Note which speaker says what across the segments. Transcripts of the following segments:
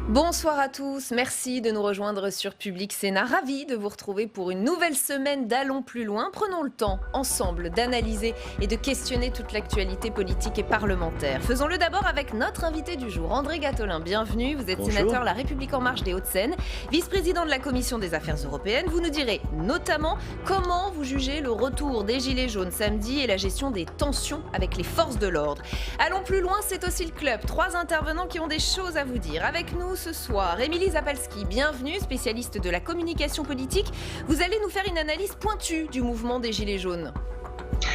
Speaker 1: Bonsoir à tous, merci de nous rejoindre sur Public Sénat. Ravi de vous retrouver pour une nouvelle semaine d'Allons plus loin. Prenons le temps, ensemble, d'analyser et de questionner toute l'actualité politique et parlementaire. Faisons-le d'abord avec notre invité du jour, André Gattolin. Bienvenue, vous êtes sénateur La République En Marche des Hauts-de-Seine, vice-président de la Commission des Affaires européennes. Vous nous direz notamment comment vous jugez le retour des Gilets jaunes samedi et la gestion des tensions avec les forces de l'ordre. Allons plus loin, c'est aussi le club. 3 intervenants qui ont des choses à vous dire. Avec nous ce soir, Émilie Zapalski, bienvenue, spécialiste de la communication politique. Vous allez nous faire une analyse pointue du mouvement des Gilets jaunes.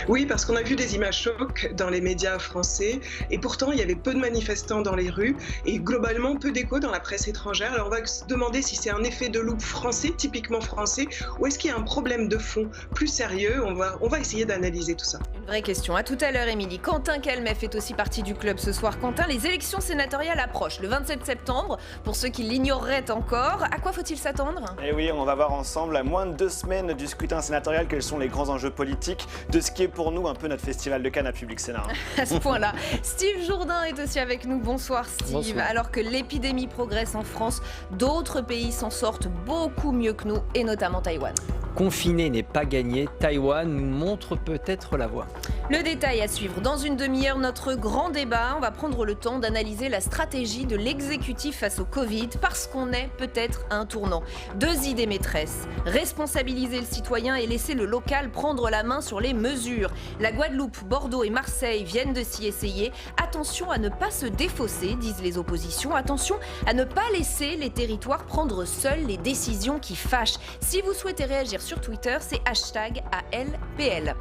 Speaker 2: Oui, parce qu'on a vu des images chocs dans les médias français et pourtant il y avait peu de manifestants dans les rues et globalement peu d'écho dans la presse étrangère. Alors on va se demander si c'est un effet de loupe français, typiquement français, ou est-ce qu'il y a un problème de fond plus sérieux. On va essayer d'analyser tout ça.
Speaker 1: Une vraie question. À tout à l'heure, Émilie. Quentin Calmet fait aussi partie du club ce soir. Quentin, les élections sénatoriales approchent le 27 septembre. Pour ceux qui l'ignoreraient encore, à quoi faut-il s'attendre ?
Speaker 3: Eh oui, on va voir ensemble, à moins de 2 semaines du scrutin sénatorial, quels sont les grands enjeux politiques de ce qui est pour nous un peu notre festival de Cannes à Public Sénat.
Speaker 1: À ce point-là, Steve Jourdain est aussi avec nous. Bonsoir Steve.
Speaker 4: Bonsoir.
Speaker 1: Alors que l'épidémie progresse en France, d'autres pays s'en sortent beaucoup mieux que nous, et notamment Taïwan.
Speaker 4: Confiné n'est pas gagné, Taïwan nous montre peut-être la voie.
Speaker 1: Le détail à suivre dans une demi-heure, notre grand débat. On va prendre le temps d'analyser la stratégie de l'exécutif face au Covid, parce qu'on est peut-être à un tournant. 2 idées maîtresses: responsabiliser le citoyen et laisser le local prendre la main sur les mesures. La Guadeloupe, Bordeaux et Marseille viennent de s'y essayer. Attention à ne pas se défausser, disent les oppositions. Attention à ne pas laisser les territoires prendre seuls les décisions qui fâchent. Si vous souhaitez réagir sur Twitter, c'est #ALPL.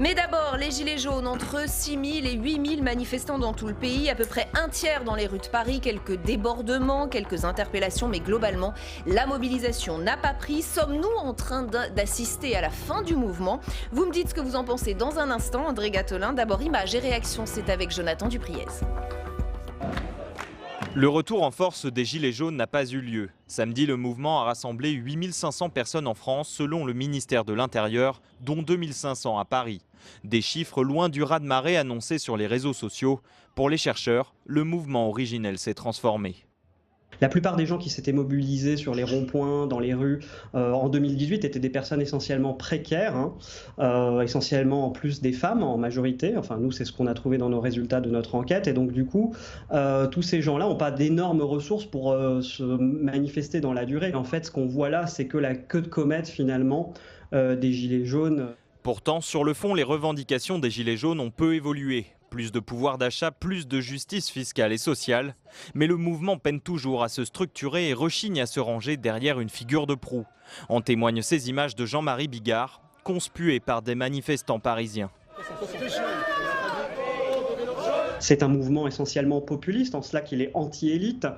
Speaker 1: Mais d'abord, les Gilets jaunes, entre 6 000 et 8 000 manifestants dans tout le pays, à peu près un tiers dans les rues de Paris, quelques débordements, quelques interpellations, mais globalement, la mobilisation n'a pas pris. Sommes-nous en train d'assister à la fin du mouvement ? Vous me dites ce que vous en pensez dans un instant, André Gattolin. D'abord, images et réactions, c'est avec Jonathan Dupriez.
Speaker 5: Le retour en force des Gilets jaunes n'a pas eu lieu. Samedi, le mouvement a rassemblé 8 500 personnes en France, selon le ministère de l'Intérieur, dont 2 500 à Paris. Des chiffres loin du raz-de-marée annoncé sur les réseaux sociaux. Pour les chercheurs, le mouvement originel s'est transformé.
Speaker 6: La plupart des gens qui s'étaient mobilisés sur les ronds-points, dans les rues, en 2018 étaient des personnes essentiellement précaires, essentiellement en plus des femmes en majorité. Enfin, nous, c'est ce qu'on a trouvé dans nos résultats de notre enquête. Et donc, du coup, tous ces gens-là n'ont pas d'énormes ressources pour se manifester dans la durée. En fait, ce qu'on voit là, c'est que la queue de comète, finalement, des Gilets jaunes.
Speaker 5: Pourtant, sur le fond, les revendications des Gilets jaunes ont peu évolué. Plus de pouvoir d'achat, plus de justice fiscale et sociale. Mais le mouvement peine toujours à se structurer et rechigne à se ranger derrière une figure de proue. En témoignent ces images de Jean-Marie Bigard, conspué par des manifestants parisiens.
Speaker 6: C'est un mouvement essentiellement populiste, en cela qu'il est anti-élite,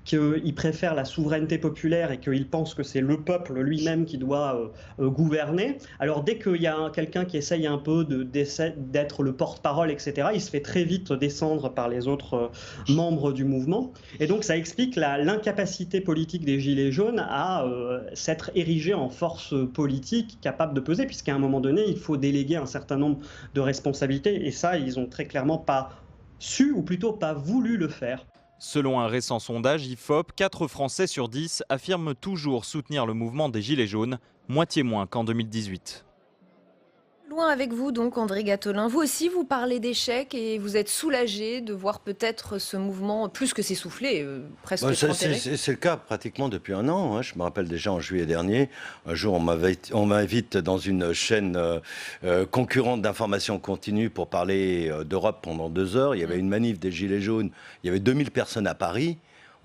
Speaker 6: qu'il préfère la souveraineté populaire et qu'il pense que c'est le peuple lui-même qui doit gouverner. Alors dès qu'il y a quelqu'un qui essaye un peu d'être le porte-parole, etc., il se fait très vite descendre par les autres membres du mouvement. Et donc ça explique l'incapacité politique des Gilets jaunes à s'être érigés en force politique capable de peser, puisqu'à un moment donné, il faut déléguer un certain nombre de responsabilités. Et ça, ils n'ont très clairement pas su, ou plutôt pas voulu le faire.
Speaker 5: Selon un récent sondage IFOP, 4 Français sur 10 affirment toujours soutenir le mouvement des Gilets jaunes, moitié moins qu'en 2018.
Speaker 1: Loin avec vous donc, André Gattolin. Vous aussi, vous parlez d'échec et vous êtes soulagé de voir peut-être ce mouvement plus que s'essouffler, presque enterré.
Speaker 7: C'est le cas pratiquement depuis un an. Je me rappelle déjà en juillet dernier, un jour on m'invite dans une chaîne concurrente d'information continue pour parler d'Europe pendant 2 heures. Il y avait une manif des Gilets jaunes, il y avait 2000 personnes à Paris.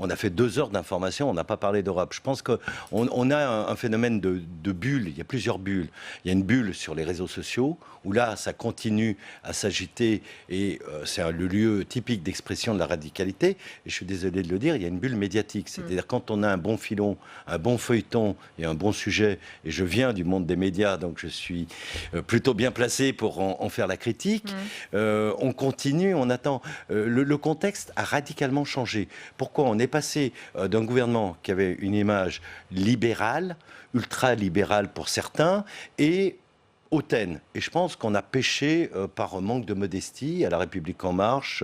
Speaker 7: On a fait 2 heures d'information, on n'a pas parlé d'Europe. Je pense qu'on a un phénomène de bulle, il y a plusieurs bulles. Il y a une bulle sur les réseaux sociaux, où là, ça continue à s'agiter, et c'est le lieu typique d'expression de la radicalité. Et je suis désolé de le dire, il y a une bulle médiatique. C'est-à-dire quand on a un bon filon, un bon feuilleton et un bon sujet, et je viens du monde des médias, donc je suis plutôt bien placé pour en faire la critique, on continue, on attend. Le contexte a radicalement changé. Pourquoi on est passé d'un gouvernement qui avait une image libérale, ultra-libérale pour certains, et hautaine. Et je pense qu'on a péché par manque de modestie. À La République En Marche,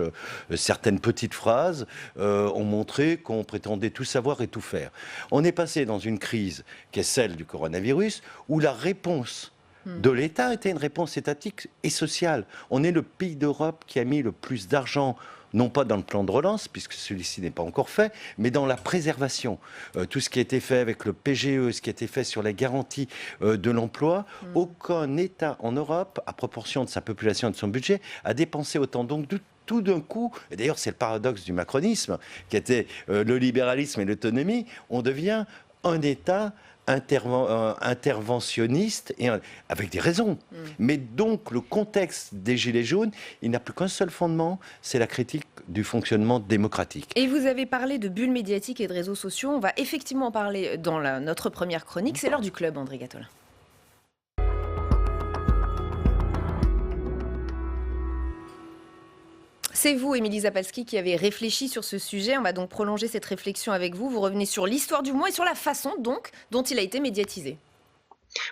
Speaker 7: certaines petites phrases ont montré qu'on prétendait tout savoir et tout faire. On est passé dans une crise qui est celle du coronavirus, où la réponse de l'État était une réponse étatique et sociale. On est le pays d'Europe qui a mis le plus d'argent, non pas dans le plan de relance, puisque celui-ci n'est pas encore fait, mais dans la préservation. Tout ce qui a été fait avec le PGE, ce qui a été fait sur la garantie de l'emploi, aucun État en Europe, à proportion de sa population et de son budget, a dépensé autant. Donc, tout d'un coup, et d'ailleurs c'est le paradoxe du macronisme, qui était le libéralisme et l'autonomie, on devient un État interventionniste, et avec des raisons. Mais donc, le contexte des Gilets jaunes, il n'a plus qu'un seul fondement, c'est la critique du fonctionnement démocratique.
Speaker 1: Et vous avez parlé de bulles médiatiques et de réseaux sociaux. On va effectivement en parler dans notre première chronique. C'est l'heure du club, André Gattolin. C'est vous, Émilie Zapalski, qui avez réfléchi sur ce sujet. On va donc prolonger cette réflexion avec vous. Vous revenez sur l'histoire du mouvement et sur la façon donc dont il a été médiatisé.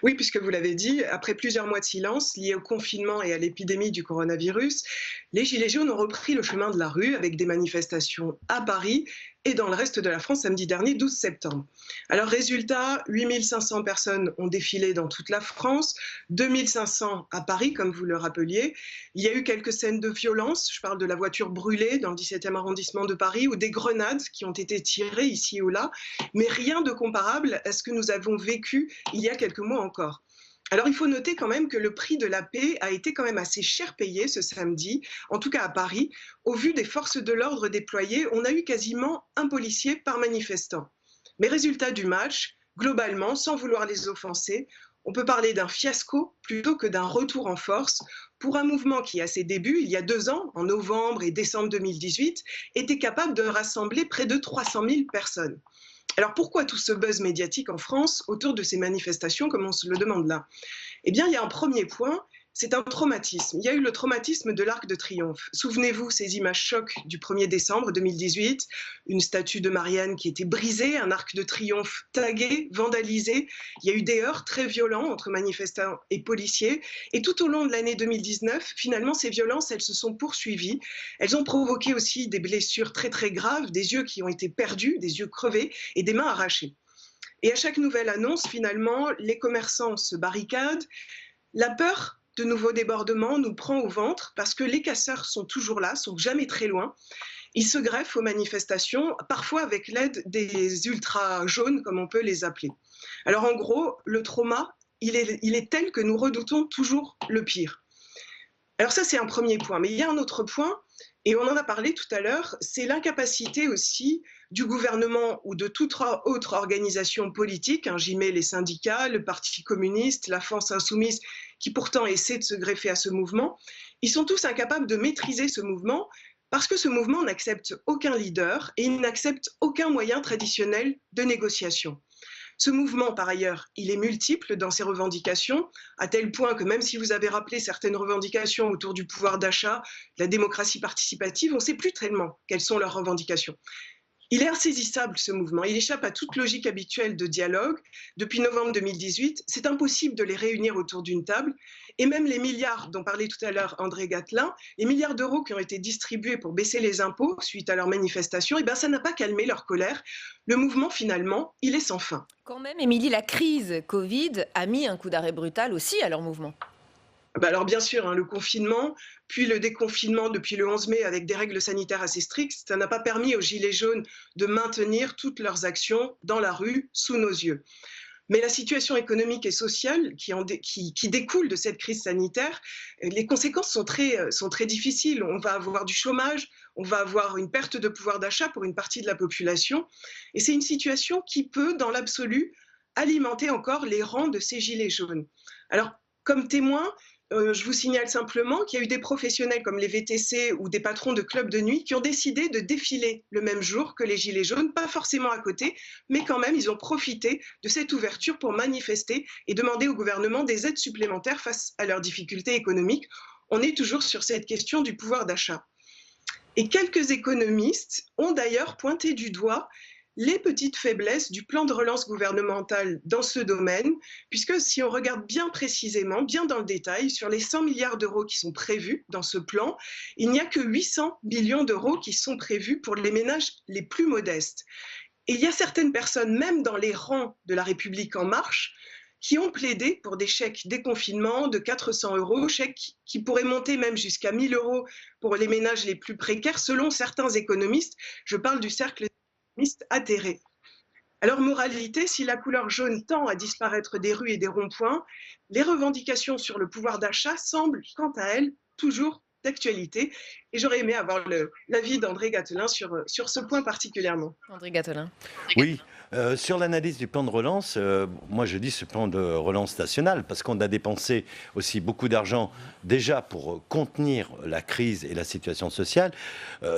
Speaker 2: Oui, puisque vous l'avez dit, après plusieurs mois de silence liés au confinement et à l'épidémie du coronavirus, les Gilets jaunes ont repris le chemin de la rue avec des manifestations à Paris et dans le reste de la France samedi dernier, 12 septembre. Alors résultat, 8500 personnes ont défilé dans toute la France, 2500 à Paris, comme vous le rappeliez. Il y a eu quelques scènes de violence, je parle de la voiture brûlée dans le 17e arrondissement de Paris, ou des grenades qui ont été tirées ici ou là, mais rien de comparable à ce que nous avons vécu il y a quelques mois encore. Alors il faut noter quand même que le prix de la paix a été quand même assez cher payé ce samedi, en tout cas à Paris. Au vu des forces de l'ordre déployées, on a eu quasiment un policier par manifestant. Mais résultat du match, globalement, sans vouloir les offenser, on peut parler d'un fiasco plutôt que d'un retour en force pour un mouvement qui, à ses débuts, il y a 2 ans, en novembre et décembre 2018, était capable de rassembler près de 300 000 personnes. Alors pourquoi tout ce buzz médiatique en France autour de ces manifestations, comme on se le demande là? Eh bien, il y a un premier point, c'est un traumatisme. Il y a eu le traumatisme de l'Arc de Triomphe. Souvenez-vous ces images chocs du 1er décembre 2018, une statue de Marianne qui était brisée, un Arc de Triomphe tagué, vandalisé. Il y a eu des heurts très violents entre manifestants et policiers. Et tout au long de l'année 2019, finalement, ces violences, elles se sont poursuivies. Elles ont provoqué aussi des blessures très très graves, des yeux qui ont été perdus, des yeux crevés et des mains arrachées. Et à chaque nouvelle annonce, finalement, les commerçants se barricadent. La peur de nouveaux débordements nous prend au ventre parce que les casseurs sont toujours là, sont jamais très loin. Ils se greffent aux manifestations, parfois avec l'aide des ultras jaunes, comme on peut les appeler. Alors en gros, le trauma, il est tel que nous redoutons toujours le pire. Alors ça, c'est un premier point. Mais il y a un autre point, et on en a parlé tout à l'heure, c'est l'incapacité aussi du gouvernement ou de toute autre organisation politique, j'y mets les syndicats, le Parti communiste, la France insoumise, qui pourtant essaient de se greffer à ce mouvement. Ils sont tous incapables de maîtriser ce mouvement parce que ce mouvement n'accepte aucun leader et il n'accepte aucun moyen traditionnel de négociation. Ce mouvement, par ailleurs, il est multiple dans ses revendications, à tel point que même si vous avez rappelé certaines revendications autour du pouvoir d'achat, la démocratie participative, on ne sait plus tellement quelles sont leurs revendications. Il est insaisissable, ce mouvement. Il échappe à toute logique habituelle de dialogue. Depuis novembre 2018, c'est impossible de les réunir autour d'une table. Et même les milliards dont parlait tout à l'heure André Gattolin, les milliards d'euros qui ont été distribués pour baisser les impôts suite à leur manifestation, ça n'a pas calmé leur colère. Le mouvement, finalement, il est sans fin.
Speaker 1: Quand même, Émilie, la crise Covid a mis un coup d'arrêt brutal aussi à leur mouvement.
Speaker 2: Alors bien sûr, le confinement, puis le déconfinement depuis le 11 mai avec des règles sanitaires assez strictes, ça n'a pas permis aux Gilets jaunes de maintenir toutes leurs actions dans la rue, sous nos yeux. Mais la situation économique et sociale qui découle de cette crise sanitaire, les conséquences sont très difficiles. On va avoir du chômage, on va avoir une perte de pouvoir d'achat pour une partie de la population. Et c'est une situation qui peut, dans l'absolu, alimenter encore les rangs de ces Gilets jaunes. Alors, comme témoin, je vous signale simplement qu'il y a eu des professionnels comme les VTC ou des patrons de clubs de nuit qui ont décidé de défiler le même jour que les Gilets jaunes, pas forcément à côté, mais quand même, ils ont profité de cette ouverture pour manifester et demander au gouvernement des aides supplémentaires face à leurs difficultés économiques. On est toujours sur cette question du pouvoir d'achat. Et quelques économistes ont d'ailleurs pointé du doigt les petites faiblesses du plan de relance gouvernemental dans ce domaine, puisque si on regarde bien précisément, bien dans le détail, sur les 100 milliards d'euros qui sont prévus dans ce plan, il n'y a que 800 millions d'euros qui sont prévus pour les ménages les plus modestes. Et il y a certaines personnes, même dans les rangs de La République En Marche, qui ont plaidé pour des chèques déconfinement de 400 euros, chèques qui pourraient monter même jusqu'à 1 000 euros pour les ménages les plus précaires, selon certains économistes. Je parle du cercle économiste atterré. Alors, moralité, si la couleur jaune tend à disparaître des rues et des ronds-points, les revendications sur le pouvoir d'achat semblent, quant à elles, toujours d'actualité. Et j'aurais aimé avoir l'avis d'André Gattolin sur ce point particulièrement.
Speaker 1: André Gattolin.
Speaker 7: Oui, sur l'analyse du plan de relance, moi je dis ce plan de relance national, parce qu'on a dépensé aussi beaucoup d'argent déjà pour contenir la crise et la situation sociale.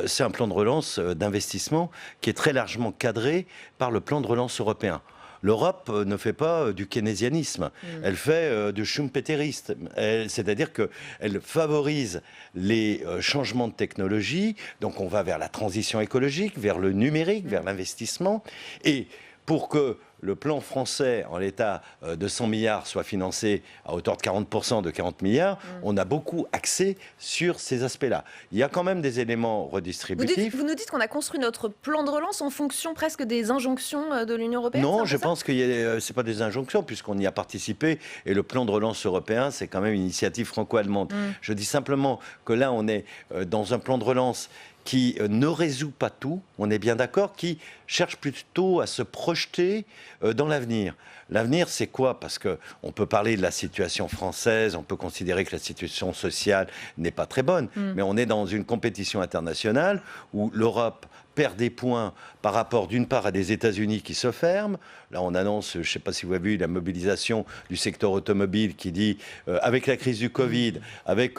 Speaker 7: C'est un plan de relance d'investissement qui est très largement cadré par le plan de relance européen. L'Europe ne fait pas du keynésianisme, elle fait du schumpeterisme, c'est-à-dire qu'elle favorise les changements de technologie, donc on va vers la transition écologique, vers le numérique, vers l'investissement, et pour que le plan français, en l'état de 100 milliards, soit financé à hauteur de 40% de 40 milliards, on a beaucoup axé sur ces aspects-là. Il y a quand même des éléments redistributifs.
Speaker 1: Vous nous dites qu'on a construit notre plan de relance en fonction presque des injonctions de l'Union européenne?
Speaker 7: Non, je pense que ce n'est pas des injonctions, puisqu'on y a participé, et le plan de relance européen, c'est quand même une initiative franco-allemande. Je dis simplement que là, on est dans un plan de relance qui ne résout pas tout, on est bien d'accord, qui cherche plutôt à se projeter dans l'avenir. L'avenir, c'est quoi? Parce qu'on peut parler de la situation française, on peut considérer que la situation sociale n'est pas très bonne, mais on est dans une compétition internationale où l'Europe perd des points par rapport d'une part à des États-Unis qui se ferment. Là, on annonce, je ne sais pas si vous avez vu, la mobilisation du secteur automobile qui dit, avec la crise du Covid, avec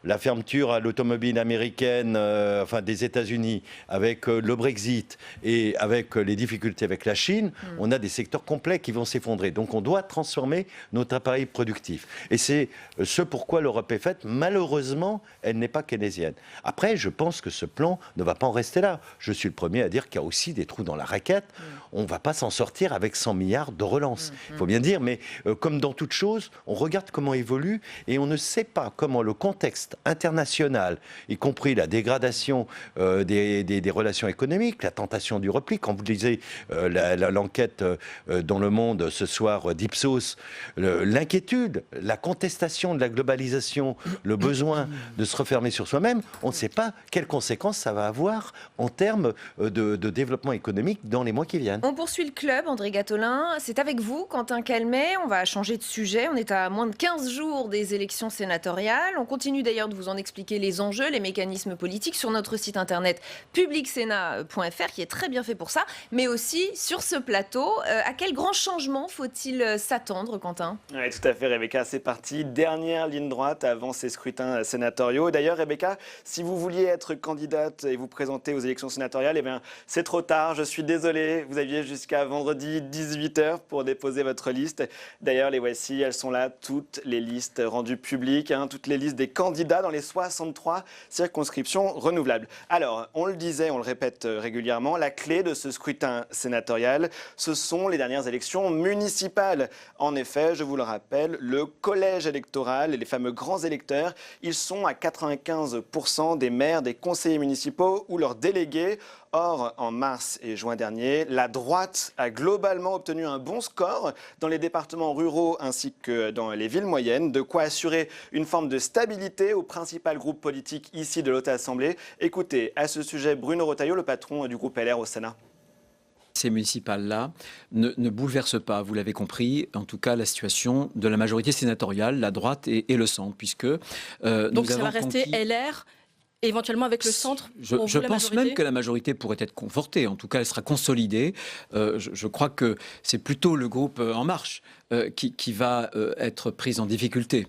Speaker 7: la fermeture à l'automobile américaine, enfin des États-Unis, avec le Brexit et avec les difficultés avec la Chine, on a des secteurs complets qui vont s'effondrer. Donc on doit transformer notre appareil productif. Et c'est ce pourquoi l'Europe est faite. Malheureusement, elle n'est pas keynésienne. Après, je pense que ce plan ne va pas en rester là. Je suis le premier à dire qu'il y a aussi des trous dans la raquette. On ne va pas s'en sortir avec 100 milliards de relance. Il faut bien dire, mais comme dans toute chose, on regarde comment évolue et on ne sait pas comment le contexte international, y compris la dégradation des relations économiques, la tentation du repli. Quand vous lisez l'enquête dans Le Monde ce soir d'Ipsos, l'inquiétude, la contestation de la globalisation, le besoin de se refermer sur soi-même, on ne sait pas quelles conséquences ça va avoir en termes de développement économique dans les mois qui viennent.
Speaker 1: On poursuit le club, André Gattolin. C'est avec vous, Quentin Calmet. On va changer de sujet. On est à moins de 15 jours des élections sénatoriales. On continue d'ailleurs de vous en expliquer les enjeux, les mécanismes politiques sur notre site internet publicsénat.fr qui est très bien fait pour ça, mais aussi sur ce plateau. À quel grand changement faut-il s'attendre, Quentin?
Speaker 3: Oui, tout à fait, Rebecca. C'est parti. Dernière ligne droite avant ces scrutins sénatoriaux. D'ailleurs, Rebecca, si vous vouliez être candidate et vous présenter aux élections sénatoriales, eh bien, c'est trop tard. Je suis désolé. Vous aviez jusqu'à vendredi 18h pour déposer votre liste. D'ailleurs, les voici. Elles sont là, toutes les listes rendues publiques, toutes les listes des candidats dans les 63 circonscriptions renouvelables. Alors, on le disait, on le répète régulièrement, la clé de ce scrutin sénatorial, ce sont les dernières élections municipales. En effet, je vous le rappelle, le collège électoral et les fameux grands électeurs, ils sont à 95% des maires, des conseillers municipaux ou leurs délégués. Or, en mars et juin dernier, la droite a globalement obtenu un bon score dans les départements ruraux ainsi que dans les villes moyennes, de quoi assurer une forme de stabilité au principal groupe politique ici de l'Haute Assemblée. Écoutez, à ce sujet, Bruno Retailleau, le patron du groupe LR au Sénat.
Speaker 8: Ces municipales-là ne bouleversent pas, vous l'avez compris, en tout cas la situation de la majorité sénatoriale, la droite et le centre, puisque
Speaker 9: donc ça va rester LR éventuellement avec le centre.
Speaker 8: Je pense même que la majorité pourrait être confortée, en tout cas elle sera consolidée. Je crois que c'est plutôt le groupe En Marche qui va être pris en difficulté.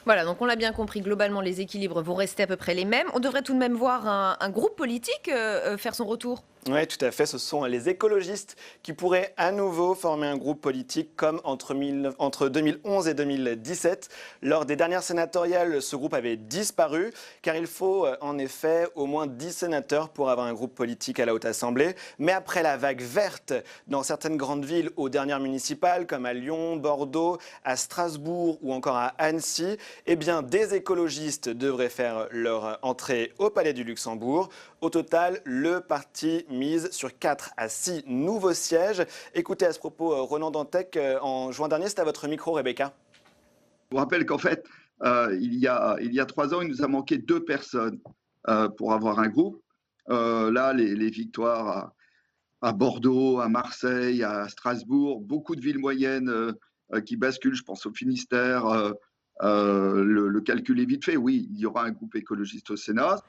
Speaker 1: Voilà, donc on l'a bien compris, globalement les équilibres vont rester à peu près les mêmes. On devrait tout de même voir un groupe politique faire son retour.
Speaker 3: Oui, tout à fait. Ce sont les écologistes qui pourraient à nouveau former un groupe politique comme entre 2011 et 2017. Lors des dernières sénatoriales, ce groupe avait disparu car il faut en effet au moins 10 sénateurs pour avoir un groupe politique à la Haute Assemblée. Mais après la vague verte dans certaines grandes villes aux dernières municipales comme à Lyon, Bordeaux, à Strasbourg ou encore à Annecy, eh bien des écologistes devraient faire leur entrée au Palais du Luxembourg. Au total, le parti mise sur 4 à 6 nouveaux sièges. Écoutez à ce propos Ronan Dantec en juin dernier, c'était à votre micro, Rebecca.
Speaker 10: Je vous rappelle qu'en fait, il y a 3 ans, il nous a manqué 2 personnes pour avoir un groupe. Là, les victoires à Bordeaux, à Marseille, à Strasbourg, beaucoup de villes moyennes qui basculent, je pense au Finistère. Le calcul est vite fait. Oui, il y aura un groupe écologiste au Sénat.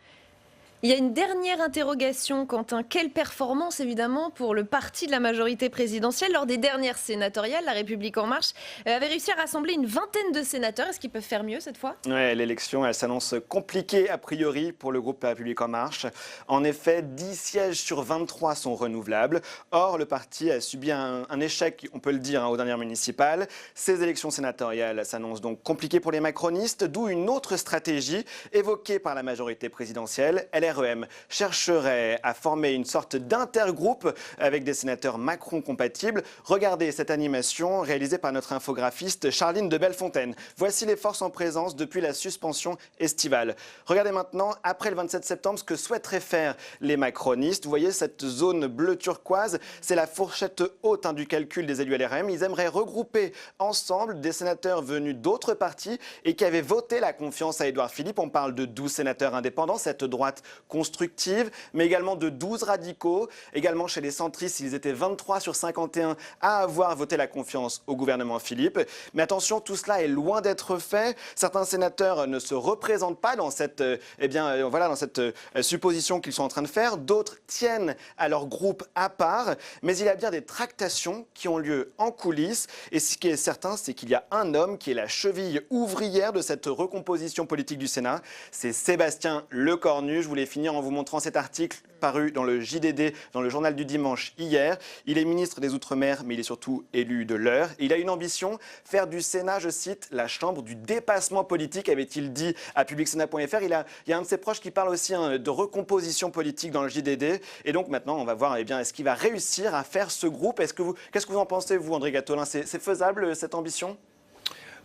Speaker 1: Il y a une dernière interrogation, Quentin. Quelle performance, évidemment, pour le parti de la majorité présidentielle. Lors des dernières sénatoriales, La République En Marche avait réussi à rassembler une vingtaine de sénateurs. Est-ce qu'ils peuvent faire mieux cette fois ?
Speaker 3: Oui, l'élection, elle s'annonce compliquée a priori pour le groupe La République En Marche. En effet, 10 sièges sur 23 sont renouvelables. Or, le parti a subi un échec, on peut le dire, aux dernières municipales. Ces élections sénatoriales s'annoncent donc compliquées pour les macronistes, d'où une autre stratégie évoquée par la majorité présidentielle. LREM chercherait à former une sorte d'intergroupe avec des sénateurs Macron compatibles. Regardez cette animation réalisée par notre infographiste Charline de Bellefontaine. Voici les forces en présence depuis la suspension estivale. Regardez maintenant, après le 27 septembre, ce que souhaiteraient faire les macronistes. Vous voyez cette zone bleu turquoise, c'est la fourchette haute du calcul des élus LREM. Ils aimeraient regrouper ensemble des sénateurs venus d'autres partis et qui avaient voté la confiance à Édouard Philippe. On parle de 12 sénateurs indépendants, cette droite constructive, mais également de 12 radicaux. Également chez les centristes, ils étaient 23 sur 51 à avoir voté la confiance au gouvernement Philippe. Mais attention, tout cela est loin d'être fait. Certains sénateurs ne se représentent pas dans cette, dans cette supposition qu'ils sont en train de faire. D'autres tiennent à leur groupe à part. Mais il y a bien des tractations qui ont lieu en coulisses. Et ce qui est certain, c'est qu'il y a un homme qui est la cheville ouvrière de cette recomposition politique du Sénat. C'est Sébastien Lecornu. Je voulais finir en vous montrant cet article paru dans le JDD, dans le journal du dimanche hier. Il est ministre des Outre-mer, mais il est surtout élu de l'Eure. Il a une ambition, faire du Sénat, je cite, la chambre du dépassement politique, avait-il dit à publicsénat.fr. Il y a un de ses proches qui parle aussi de recomposition politique dans le JDD. Et donc maintenant, on va voir, est-ce qu'il va réussir à faire ce groupe ? Qu'est-ce que vous en pensez, vous, André Gattolin ? C'est faisable, cette ambition ?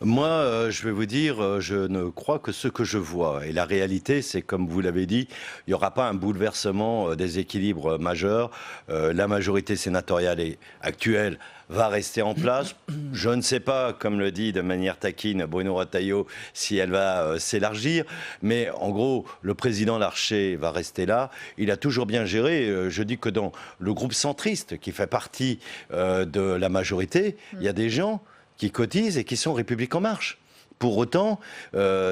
Speaker 7: Moi, je vais vous dire, je ne crois que ce que je vois. Et la réalité, c'est comme vous l'avez dit, il n'y aura pas un bouleversement des équilibres majeurs. La majorité sénatoriale actuelle va rester en place. Je ne sais pas, comme le dit de manière taquine Bruno Retailleau, si elle va s'élargir. Mais en gros, le président Larcher va rester là. Il a toujours bien géré. Je dis que dans le groupe centriste, qui fait partie de la majorité, il y a des gens qui cotisent et qui sont République En Marche. Pour autant,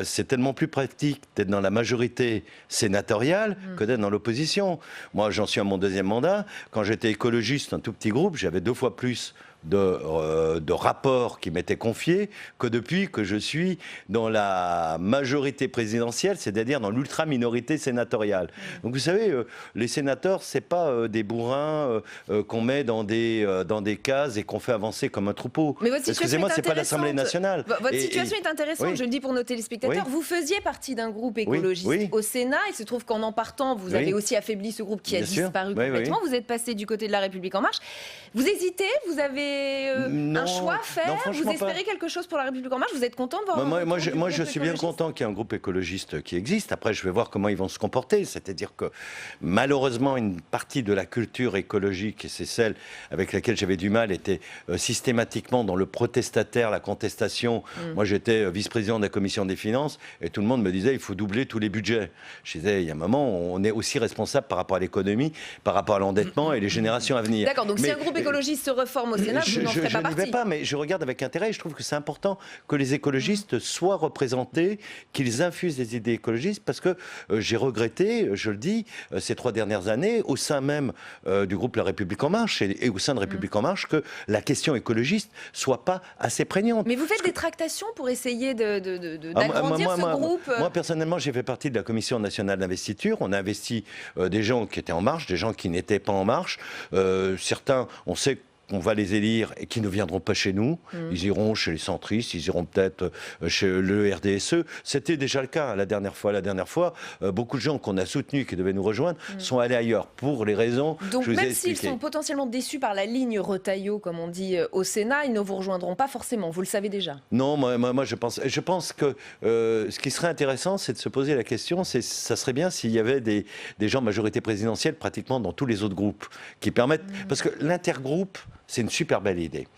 Speaker 7: c'est tellement plus pratique d'être dans la majorité sénatoriale que d'être dans l'opposition. Moi, j'en suis à mon 2e mandat. Quand j'étais écologiste, un tout petit groupe, j'avais 2 fois plus de rapports qui m'étaient confiés que depuis que je suis dans la majorité présidentielle, c'est-à-dire dans l'ultra-minorité sénatoriale. Donc vous savez, les sénateurs, c'est pas des bourrins qu'on met dans des cases et qu'on fait avancer comme un troupeau.
Speaker 1: Mais votre situation
Speaker 7: Excusez-moi, c'est pas l'Assemblée nationale.
Speaker 1: Votre situation est intéressante,
Speaker 7: oui.
Speaker 1: Je le dis pour nos téléspectateurs.
Speaker 7: Oui.
Speaker 1: Vous faisiez partie d'un groupe écologiste au Sénat. Il se trouve qu'en partant, vous avez aussi affaibli ce groupe qui a disparu complètement. Vous êtes passé du côté de La République En Marche. Vous hésitez ? Vous avez un choix à faire ? Vous espérez quelque chose pour La République En Marche ? Vous êtes content de voir
Speaker 7: Moi, je suis bien content qu'il y ait un groupe écologiste qui existe. Après, je vais voir comment ils vont se comporter. C'est-à-dire que, malheureusement, une partie de la culture écologique, et c'est celle avec laquelle j'avais du mal, était systématiquement dans le protestataire, la contestation. Moi, j'étais vice-président de la Commission des Finances et tout le monde me disait il faut doubler tous les budgets. Je disais, il y a un moment, on est aussi responsable par rapport à l'économie, par rapport à l'endettement et les générations à venir.
Speaker 1: D'accord, donc si un groupe écologistes se reforment au Sénat, vous n'en ferez pas partie.
Speaker 7: Je n'y vais pas, mais je regarde avec intérêt et je trouve que c'est important que les écologistes soient représentés, qu'ils infusent des idées écologistes, parce que j'ai regretté, je le dis, ces 3 dernières années, au sein même du groupe La République En Marche et au sein de République En Marche, que la question écologiste soit pas assez prégnante.
Speaker 1: Mais vous faites des tractations pour essayer d'agrandir ce groupe
Speaker 7: Moi, personnellement, j'ai fait partie de la Commission nationale d'investiture. On a investi des gens qui étaient en marche, des gens qui n'étaient pas en marche. Certains, on sait qu'on va les élire et qui ne viendront pas chez nous. Ils iront chez les centristes, ils iront peut-être chez le RDSE. C'était déjà le cas la dernière fois. Beaucoup de gens qu'on a soutenus, qui devaient nous rejoindre, sont allés ailleurs pour les raisons que je vous ai expliquées.
Speaker 1: Donc même s'ils sont potentiellement déçus par la ligne Retailleau, comme on dit au Sénat, ils ne vous rejoindront pas forcément, vous le savez déjà.
Speaker 7: Non, moi je pense que ce qui serait intéressant, c'est de se poser la question, ça serait bien s'il y avait des gens majorité présidentielle pratiquement dans tous les autres groupes, qui permettent... Parce que l'intergroupe, c'est une super belle idée.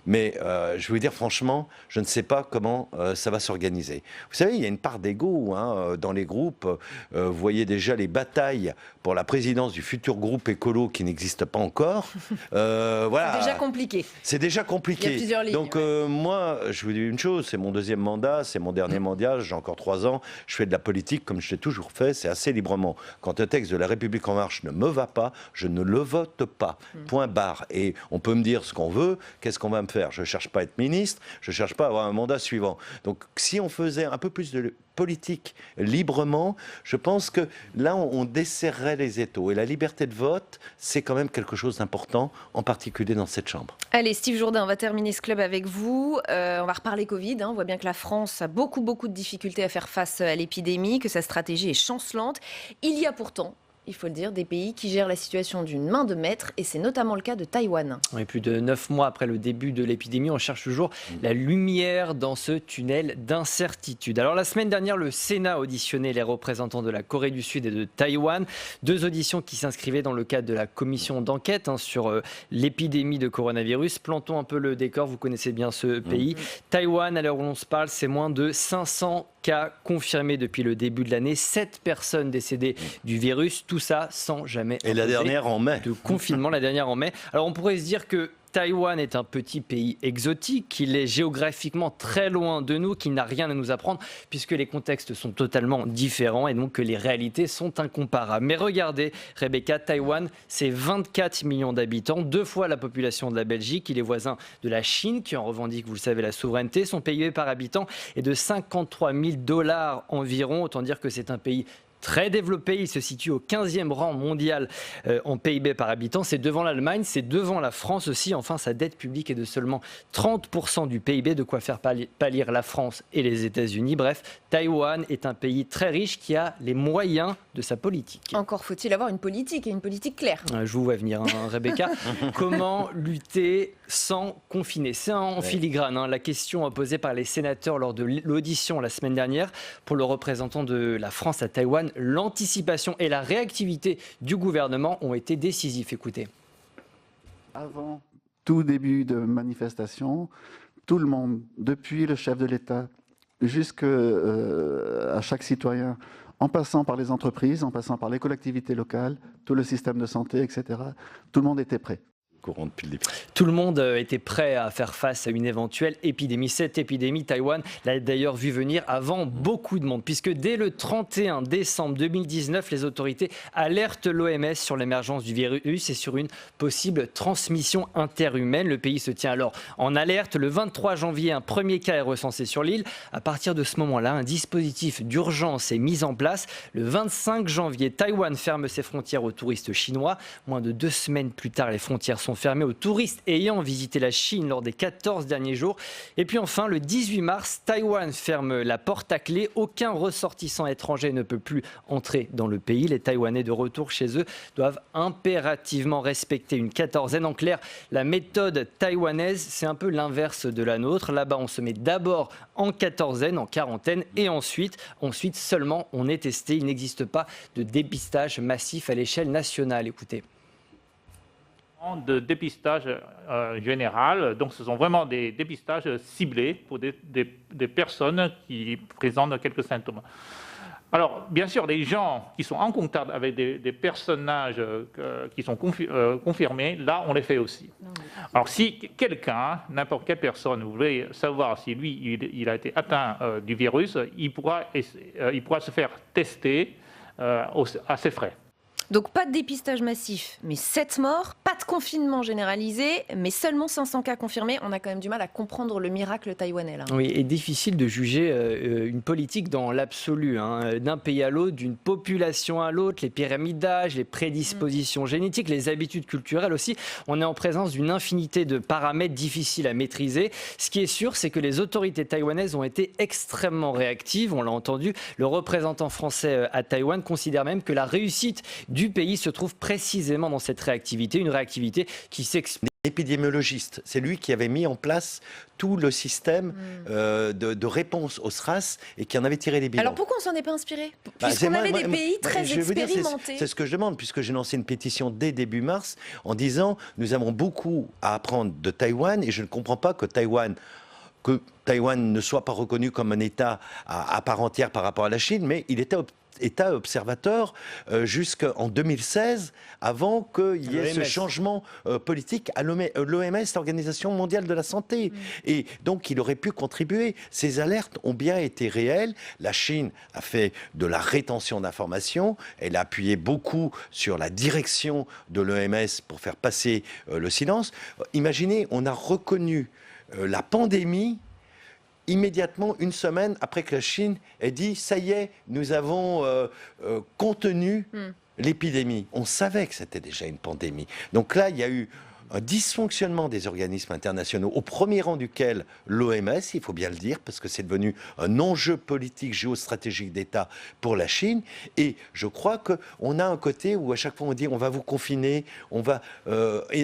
Speaker 7: Mais je vais vous dire franchement, je ne sais pas comment ça va s'organiser. Vous savez, il y a une part d'ego dans les groupes. Vous voyez déjà les batailles pour la présidence du futur groupe écolo qui n'existe pas encore. Voilà.
Speaker 1: C'est déjà compliqué.
Speaker 7: C'est déjà compliqué.
Speaker 1: Il y a plusieurs lignes.
Speaker 7: Donc moi, je vous dis une chose, c'est mon 2e mandat, c'est mon dernier mandat, j'ai encore 3 ans. Je fais de la politique comme je l'ai toujours fait, c'est assez librement. Quand un texte de La République En Marche ne me va pas, je ne le vote pas. Point barre. Et on peut me dire ce qu'on veut, qu'est-ce qu'on va me faire? Je ne cherche pas à être ministre, je ne cherche pas à avoir un mandat suivant. Donc si on faisait un peu plus de politique librement, je pense que là, on desserrerait les étaux. Et la liberté de vote, c'est quand même quelque chose d'important, en particulier dans cette Chambre.
Speaker 1: Allez, Steve Jourdain, on va terminer ce club avec vous. On va reparler Covid. On voit bien que la France a beaucoup de difficultés à faire face à l'épidémie, que sa stratégie est chancelante. Il y a pourtant, il faut le dire, des pays qui gèrent la situation d'une main de maître, et c'est notamment le cas de Taïwan.
Speaker 4: Et plus de 9 mois après le début de l'épidémie, on cherche toujours la lumière dans ce tunnel d'incertitude. Alors la semaine dernière, le Sénat a auditionné les représentants de la Corée du Sud et de Taïwan. 2 auditions qui s'inscrivaient dans le cadre de la commission d'enquête sur l'épidémie de coronavirus. Plantons un peu le décor, vous connaissez bien ce pays. Taïwan, à l'heure où l'on se parle, c'est moins de 500 cas confirmés depuis le début de l'année. 7 personnes décédées du virus. Tout ça sans jamais
Speaker 7: Et la dernière en mai.
Speaker 4: de confinement, la dernière en mai. Alors on pourrait se dire que Taïwan est un petit pays exotique, qu'il est géographiquement très loin de nous, qu'il n'a rien à nous apprendre, puisque les contextes sont totalement différents et donc que les réalités sont incomparables. Mais regardez, Rebecca, Taïwan, c'est 24 millions d'habitants, 2 fois la population de la Belgique. Il est voisin de la Chine, qui en revendique, vous le savez, la souveraineté. Son PIB par habitant est de 53 000 $ environ. Autant dire que c'est un pays très développé, il se situe au 15e rang mondial en PIB par habitant. C'est devant l'Allemagne, c'est devant la France aussi. Enfin, sa dette publique est de seulement 30% du PIB, de quoi faire pâlir la France et les États-Unis. Bref, Taïwan est un pays très riche qui a les moyens de sa politique.
Speaker 1: Encore faut-il avoir une politique, et une politique claire.
Speaker 4: Je vous vois venir, Rebecca. Comment lutter sans confiner? C'est en filigrane la question posée par les sénateurs lors de l'audition la semaine dernière pour le représentant de la France à Taïwan. L'anticipation et la réactivité du gouvernement ont été décisifs. Écoutez.
Speaker 11: Avant tout début de manifestation, tout le monde, depuis le chef de l'État jusqu'à chaque citoyen, en passant par les entreprises, en passant par les collectivités locales, tout le système de santé, etc., tout le monde était prêt.
Speaker 4: Tout le monde était prêt à faire face à une éventuelle épidémie. Cette épidémie, Taïwan l'a d'ailleurs vu venir avant beaucoup de monde, puisque dès le 31 décembre 2019, les autorités alertent l'OMS sur l'émergence du virus et sur une possible transmission interhumaine. Le pays se tient alors en alerte. Le 23 janvier, un premier cas est recensé sur l'île. À partir de ce moment-là, un dispositif d'urgence est mis en place. Le 25 janvier, Taïwan ferme ses frontières aux touristes chinois. Moins de 2 semaines plus tard, les frontières sont fermées aux touristes ayant visité la Chine lors des 14 derniers jours. Et puis enfin, le 18 mars, Taïwan ferme la porte à clé. Aucun ressortissant étranger ne peut plus entrer dans le pays. Les Taïwanais de retour chez eux doivent impérativement respecter une quatorzaine. En clair, la méthode taïwanaise, c'est un peu l'inverse de la nôtre. Là-bas, on se met d'abord en quatorzaine, en quarantaine, et ensuite seulement on est testé. Il n'existe pas de dépistage massif à l'échelle nationale. Écoutez.
Speaker 12: De dépistage général, donc ce sont vraiment des dépistages ciblés pour des personnes qui présentent quelques symptômes. Alors, bien sûr, des gens qui sont en contact avec des personnages qui sont confirmés, là, on les fait aussi. Alors, si quelqu'un, n'importe quelle personne, vous voulez savoir si lui, il a été atteint du virus, il pourra se faire tester à ses frais.
Speaker 1: Donc pas de dépistage massif, mais 7 morts, pas de confinement généralisé, mais seulement 500 cas confirmés. On a quand même du mal à comprendre le miracle taïwanais là.
Speaker 4: Oui, et difficile de juger une politique dans l'absolu, hein, d'un pays à l'autre, d'une population à l'autre, les pyramides d'âge, les prédispositions génétiques, les habitudes culturelles aussi. On est en présence d'une infinité de paramètres difficiles à maîtriser. Ce qui est sûr, c'est que les autorités taïwanaises ont été extrêmement réactives. On l'a entendu, le représentant français à Taïwan considère même que la réussite du pays se trouve précisément dans cette réactivité, une réactivité qui s'explique.
Speaker 7: Épidémiologiste, c'est lui qui avait mis en place tout le système de réponse au SRAS et qui en avait tiré les bilans.
Speaker 1: Alors pourquoi on s'en est pas inspiré? Puisqu'on avait des pays très expérimentés.
Speaker 7: C'est ce que je demande, puisque j'ai lancé une pétition dès début mars en disant nous avons beaucoup à apprendre de Taïwan et je ne comprends pas que Taïwan ne soit pas reconnu comme un État à part entière par rapport à la Chine, mais il était État observateur jusqu'en 2016, avant qu'il y ait ce changement politique à l'OMS, l'Organisation mondiale de la santé. Et donc, il aurait pu contribuer. Ces alertes ont bien été réelles. La Chine a fait de la rétention d'informations. Elle a appuyé beaucoup sur la direction de l'OMS pour faire passer le silence. Imaginez, on a reconnu la pandémie immédiatement, une semaine après que la Chine ait dit « ça y est, nous avons contenu l'épidémie ». On savait que c'était déjà une pandémie. Donc là, il y a eu un dysfonctionnement des organismes internationaux, au premier rang duquel l'OMS, il faut bien le dire, parce que c'est devenu un enjeu politique géostratégique d'État pour la Chine. Et je crois qu'on a un côté où à chaque fois on dit on va vous confiner, on va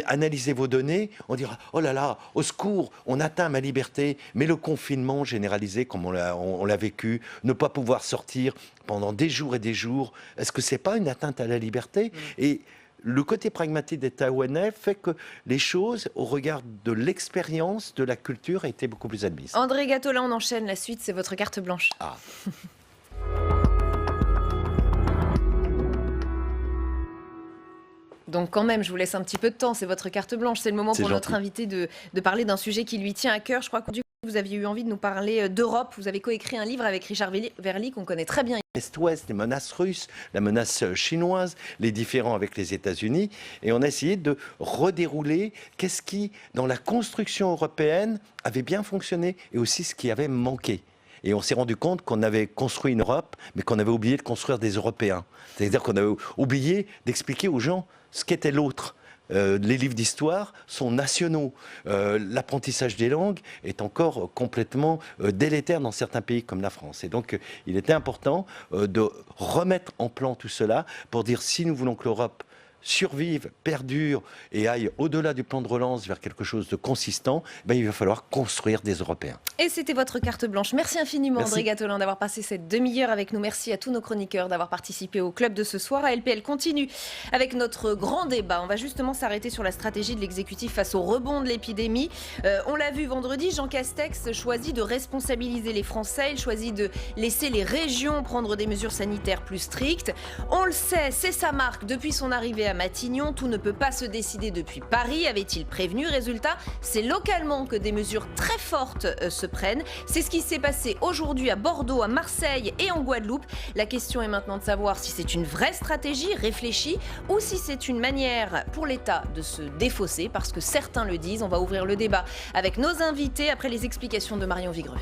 Speaker 7: analyser vos données, on dira oh là là, au secours, on atteint ma liberté, mais le confinement généralisé comme on l'a vécu, ne pas pouvoir sortir pendant des jours et des jours, est-ce que c'est pas une atteinte à la liberté? Et le côté pragmatique des Taïwanais fait que les choses, au regard de l'expérience, de la culture, étaient beaucoup plus admises.
Speaker 1: André Gattolin, on enchaîne. La suite, c'est votre carte blanche.
Speaker 7: Ah.
Speaker 1: Donc quand même, je vous laisse un petit peu de temps. C'est votre carte blanche. C'est le moment pour notre invité de parler d'un sujet qui lui tient à cœur. Je crois que vous aviez eu envie de nous parler d'Europe. Vous avez coécrit un livre avec Richard Verly, qu'on connaît très bien.
Speaker 7: Est-Ouest, les menaces russes, la menace chinoise, les différends avec les États-Unis. Et on a essayé de redérouler qu'est-ce qui, dans la construction européenne, avait bien fonctionné et aussi ce qui avait manqué. Et on s'est rendu compte qu'on avait construit une Europe, mais qu'on avait oublié de construire des Européens. C'est-à-dire qu'on avait oublié d'expliquer aux gens ce qu'était l'autre. Les livres d'histoire sont nationaux. L'apprentissage des langues est encore complètement délétère dans certains pays comme la France. Et donc, il était important de remettre en plan tout cela pour dire si nous voulons que l'Europe survive, perdure et aille au-delà du plan de relance vers quelque chose de consistant, ben, il va falloir construire des Européens.
Speaker 1: Et c'était votre carte blanche. Merci infiniment, André Gattolin, d'avoir passé cette demi-heure avec nous. Merci à tous nos chroniqueurs d'avoir participé au club de ce soir. ALPL continue avec notre grand débat. On va justement s'arrêter sur la stratégie de l'exécutif face au rebond de l'épidémie. On l'a vu vendredi, Jean Castex choisit de responsabiliser les Français. Il choisit de laisser les régions prendre des mesures sanitaires plus strictes. On le sait, c'est sa marque depuis son arrivée à Matignon. Tout ne peut pas se décider depuis Paris, avait-il prévenu. Résultat, c'est localement que des mesures très fortes se prennent. C'est ce qui s'est passé aujourd'hui à Bordeaux, à Marseille et en Guadeloupe. La question est maintenant de savoir si c'est une vraie stratégie réfléchie ou si c'est une manière pour l'État de se défausser, parce que certains le disent. On va ouvrir le débat avec nos invités après les explications de Marion Vigreux.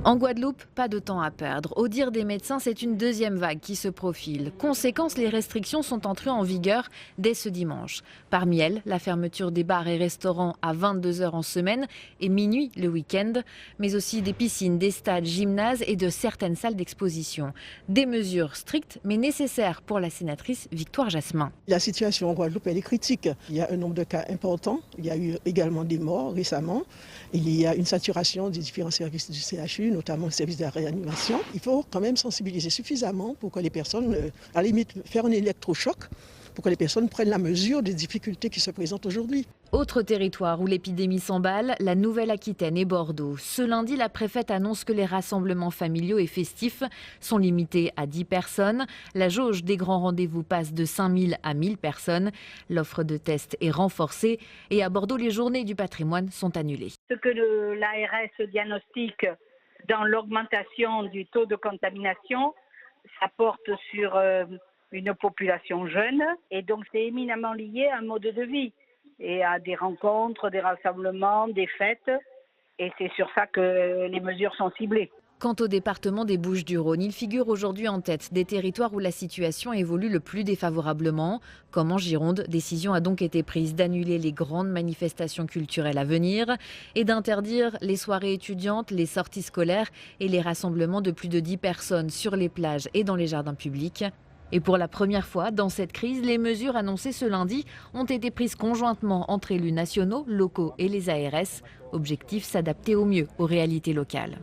Speaker 13: En Guadeloupe, pas de temps à perdre. Au dire des médecins, c'est une deuxième vague qui se profile. Conséquence, les restrictions sont entrées en vigueur dès ce dimanche. Parmi elles, la fermeture des bars et restaurants à 22h en semaine et minuit le week-end, mais aussi des piscines, des stades, gymnases et de certaines salles d'exposition. Des mesures strictes mais nécessaires pour la sénatrice Victoire Jasmin.
Speaker 14: La situation en Guadeloupe, elle est critique. Il y a un nombre de cas important. Il y a eu également des morts récemment. Il y a une saturation des différents services du CHU, notamment le service de la réanimation. Il faut quand même sensibiliser suffisamment pour que les personnes, à la limite, faire un électrochoc pour que les personnes prennent la mesure des difficultés qui se présentent aujourd'hui.
Speaker 13: Autre territoire où l'épidémie s'emballe, la Nouvelle-Aquitaine et Bordeaux. Ce lundi, la préfète annonce que les rassemblements familiaux et festifs sont limités à 10 personnes. La jauge des grands rendez-vous passe de 5000 à 1000 personnes. L'offre de tests est renforcée et à Bordeaux, les journées du patrimoine sont annulées.
Speaker 15: Ce que l'ARS diagnostique dans l'augmentation du taux de contamination, ça porte sur une population jeune et donc c'est éminemment lié à un mode de vie et à des rencontres, des rassemblements, des fêtes et c'est sur ça que les mesures sont ciblées.
Speaker 13: Quant au département des Bouches-du-Rhône, il figure aujourd'hui en tête des territoires où la situation évolue le plus défavorablement. Comme en Gironde, décision a donc été prise d'annuler les grandes manifestations culturelles à venir et d'interdire les soirées étudiantes, les sorties scolaires et les rassemblements de plus de 10 personnes sur les plages et dans les jardins publics. Et pour la première fois dans cette crise, les mesures annoncées ce lundi ont été prises conjointement entre élus nationaux, locaux et les ARS. Objectif, s'adapter au mieux aux réalités locales.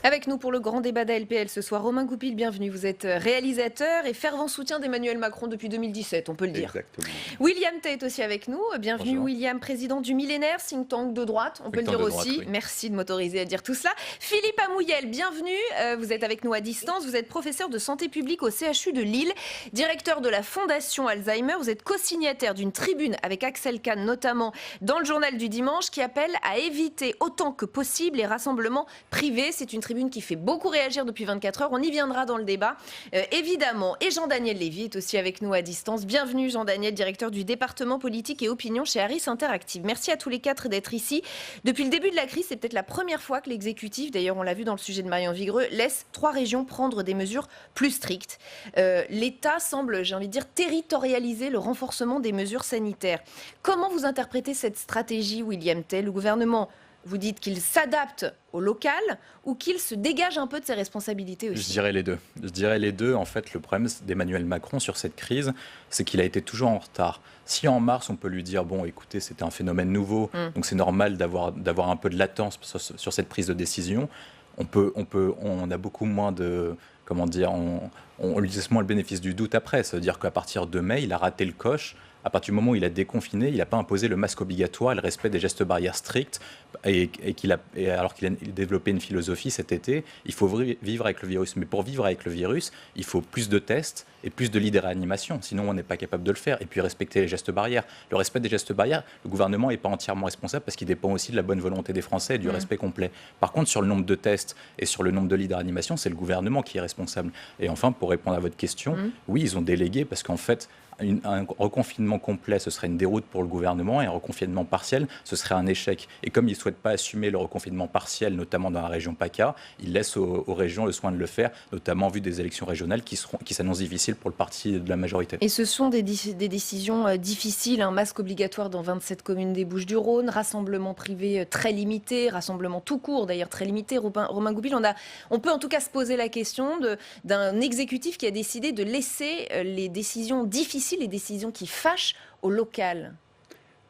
Speaker 1: Avec nous pour le grand débat d'ALPL ce soir, Romain Goupil, bienvenue. Vous êtes réalisateur et fervent soutien d'Emmanuel Macron depuis 2017, on peut le dire.
Speaker 16: Exactement.
Speaker 1: William Tate aussi avec nous. Bienvenue.
Speaker 16: Bonjour.
Speaker 1: William, président du Millénaire, think tank de droite, on peut le dire aussi. Oui. Merci de m'autoriser à dire tout cela. Philippe Amouyel, bienvenue. Vous êtes avec nous à distance. Vous êtes professeur de santé publique au CHU de Lille, directeur de la Fondation Alzheimer. Vous êtes co-signataire d'une tribune avec Axel Kahn, notamment dans le journal du dimanche, qui appelle à éviter autant que possible les rassemblements privés. C'est une tribune qui fait beaucoup réagir depuis 24 heures. On y viendra dans le débat, évidemment. Et Jean-Daniel Lévy est aussi avec nous à distance. Bienvenue Jean-Daniel, directeur du département politique et opinion chez Harris Interactive. Merci à tous les quatre d'être ici. Depuis le début de la crise, c'est peut-être la première fois que l'exécutif, d'ailleurs on l'a vu dans le sujet de Marion Vigreux, laisse 3 régions prendre des mesures plus strictes. L'État semble, j'ai envie de dire, territorialiser le renforcement des mesures sanitaires. Comment vous interprétez cette stratégie, William Tate? Le gouvernement, vous dites qu'il s'adapte au local ou qu'il se dégage un peu de ses responsabilités aussi?
Speaker 16: Je dirais les deux. Je dirais les deux. En fait, le problème d'Emmanuel Macron sur cette crise, c'est qu'il a été toujours en retard. Si en mars, on peut lui dire, bon, écoutez, c'était un phénomène nouveau, donc c'est normal d'avoir un peu de latence sur cette prise de décision, on a beaucoup moins de... Comment dire, on lui laisse moins le bénéfice du doute après. Ça veut dire qu'à partir de mai, il a raté le coche. À partir du moment où il a déconfiné, il n'a pas imposé le masque obligatoire et le respect des gestes barrières stricts. Alors qu'il a développé une philosophie cet été, il faut vivre avec le virus. Mais pour vivre avec le virus, il faut plus de tests et plus de lits de réanimation. Sinon, on n'est pas capable de le faire. Et puis respecter les gestes barrières. Le respect des gestes barrières, le gouvernement n'est pas entièrement responsable parce qu'il dépend aussi de la bonne volonté des Français et du respect complet. Par contre, sur le nombre de tests et sur le nombre de lits de réanimation, c'est le gouvernement qui est responsable. Et enfin, pour répondre à votre question, oui, ils ont délégué parce qu'en fait, un reconfinement complet, ce serait une déroute pour le gouvernement et un reconfinement partiel, ce serait un échec. Et comme ils ne souhaitent pas assumer le reconfinement partiel, notamment dans la région PACA, ils laissent aux régions le soin de le faire, notamment vu des élections régionales qui s'annoncent difficiles pour le parti de la majorité.
Speaker 1: Et ce sont des décisions difficiles, un masque obligatoire dans 27 communes des Bouches-du-Rhône, rassemblement privé très limité, rassemblement tout court d'ailleurs très limité. Romain Goupil, on peut en tout cas se poser la question d'un exécutif qui a décidé de laisser les décisions difficiles, les décisions qui fâchent au local.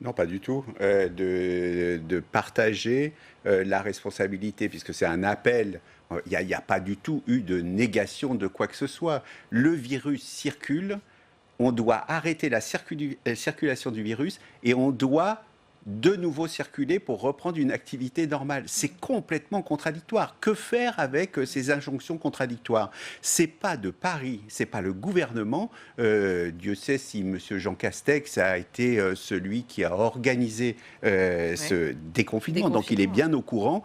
Speaker 17: Non, pas du tout. De partager la responsabilité, puisque c'est un appel. Il n'y a pas du tout eu de négation de quoi que ce soit. Le virus circule, on doit arrêter la circulation du virus et on doit de nouveau circuler pour reprendre une activité normale. C'est complètement contradictoire. Que faire avec ces injonctions contradictoires? C'est pas de Paris, c'est pas le gouvernement. Dieu sait si M. Jean Castex a été celui qui a organisé ce déconfinement, donc il est bien au courant.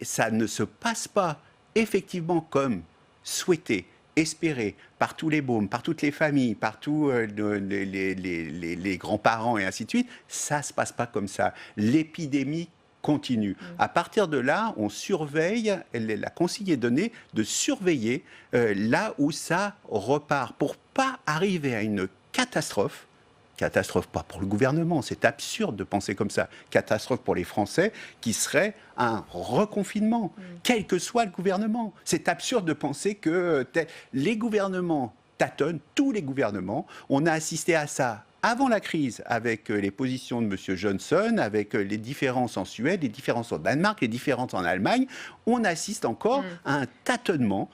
Speaker 17: Ça ne se passe pas effectivement comme souhaité, espéré par tous les baumes, par toutes les familles, par tous les grands-parents et ainsi de suite. Ça ne se passe pas comme ça. L'épidémie continue. À partir de là, on surveille, la consigne est donnée de surveiller là où ça repart pour pas arriver à une catastrophe. Catastrophe pas pour le gouvernement, c'est absurde de penser comme ça. Catastrophe pour les Français qui serait un reconfinement, quel que soit le gouvernement. C'est absurde de penser que les gouvernements tâtonnent, tous les gouvernements. On a assisté à ça avant la crise, avec les positions de M. Johnson, avec les différences en Suède, les différences en Danemark, les différences en Allemagne, on assiste encore à un tâtonnement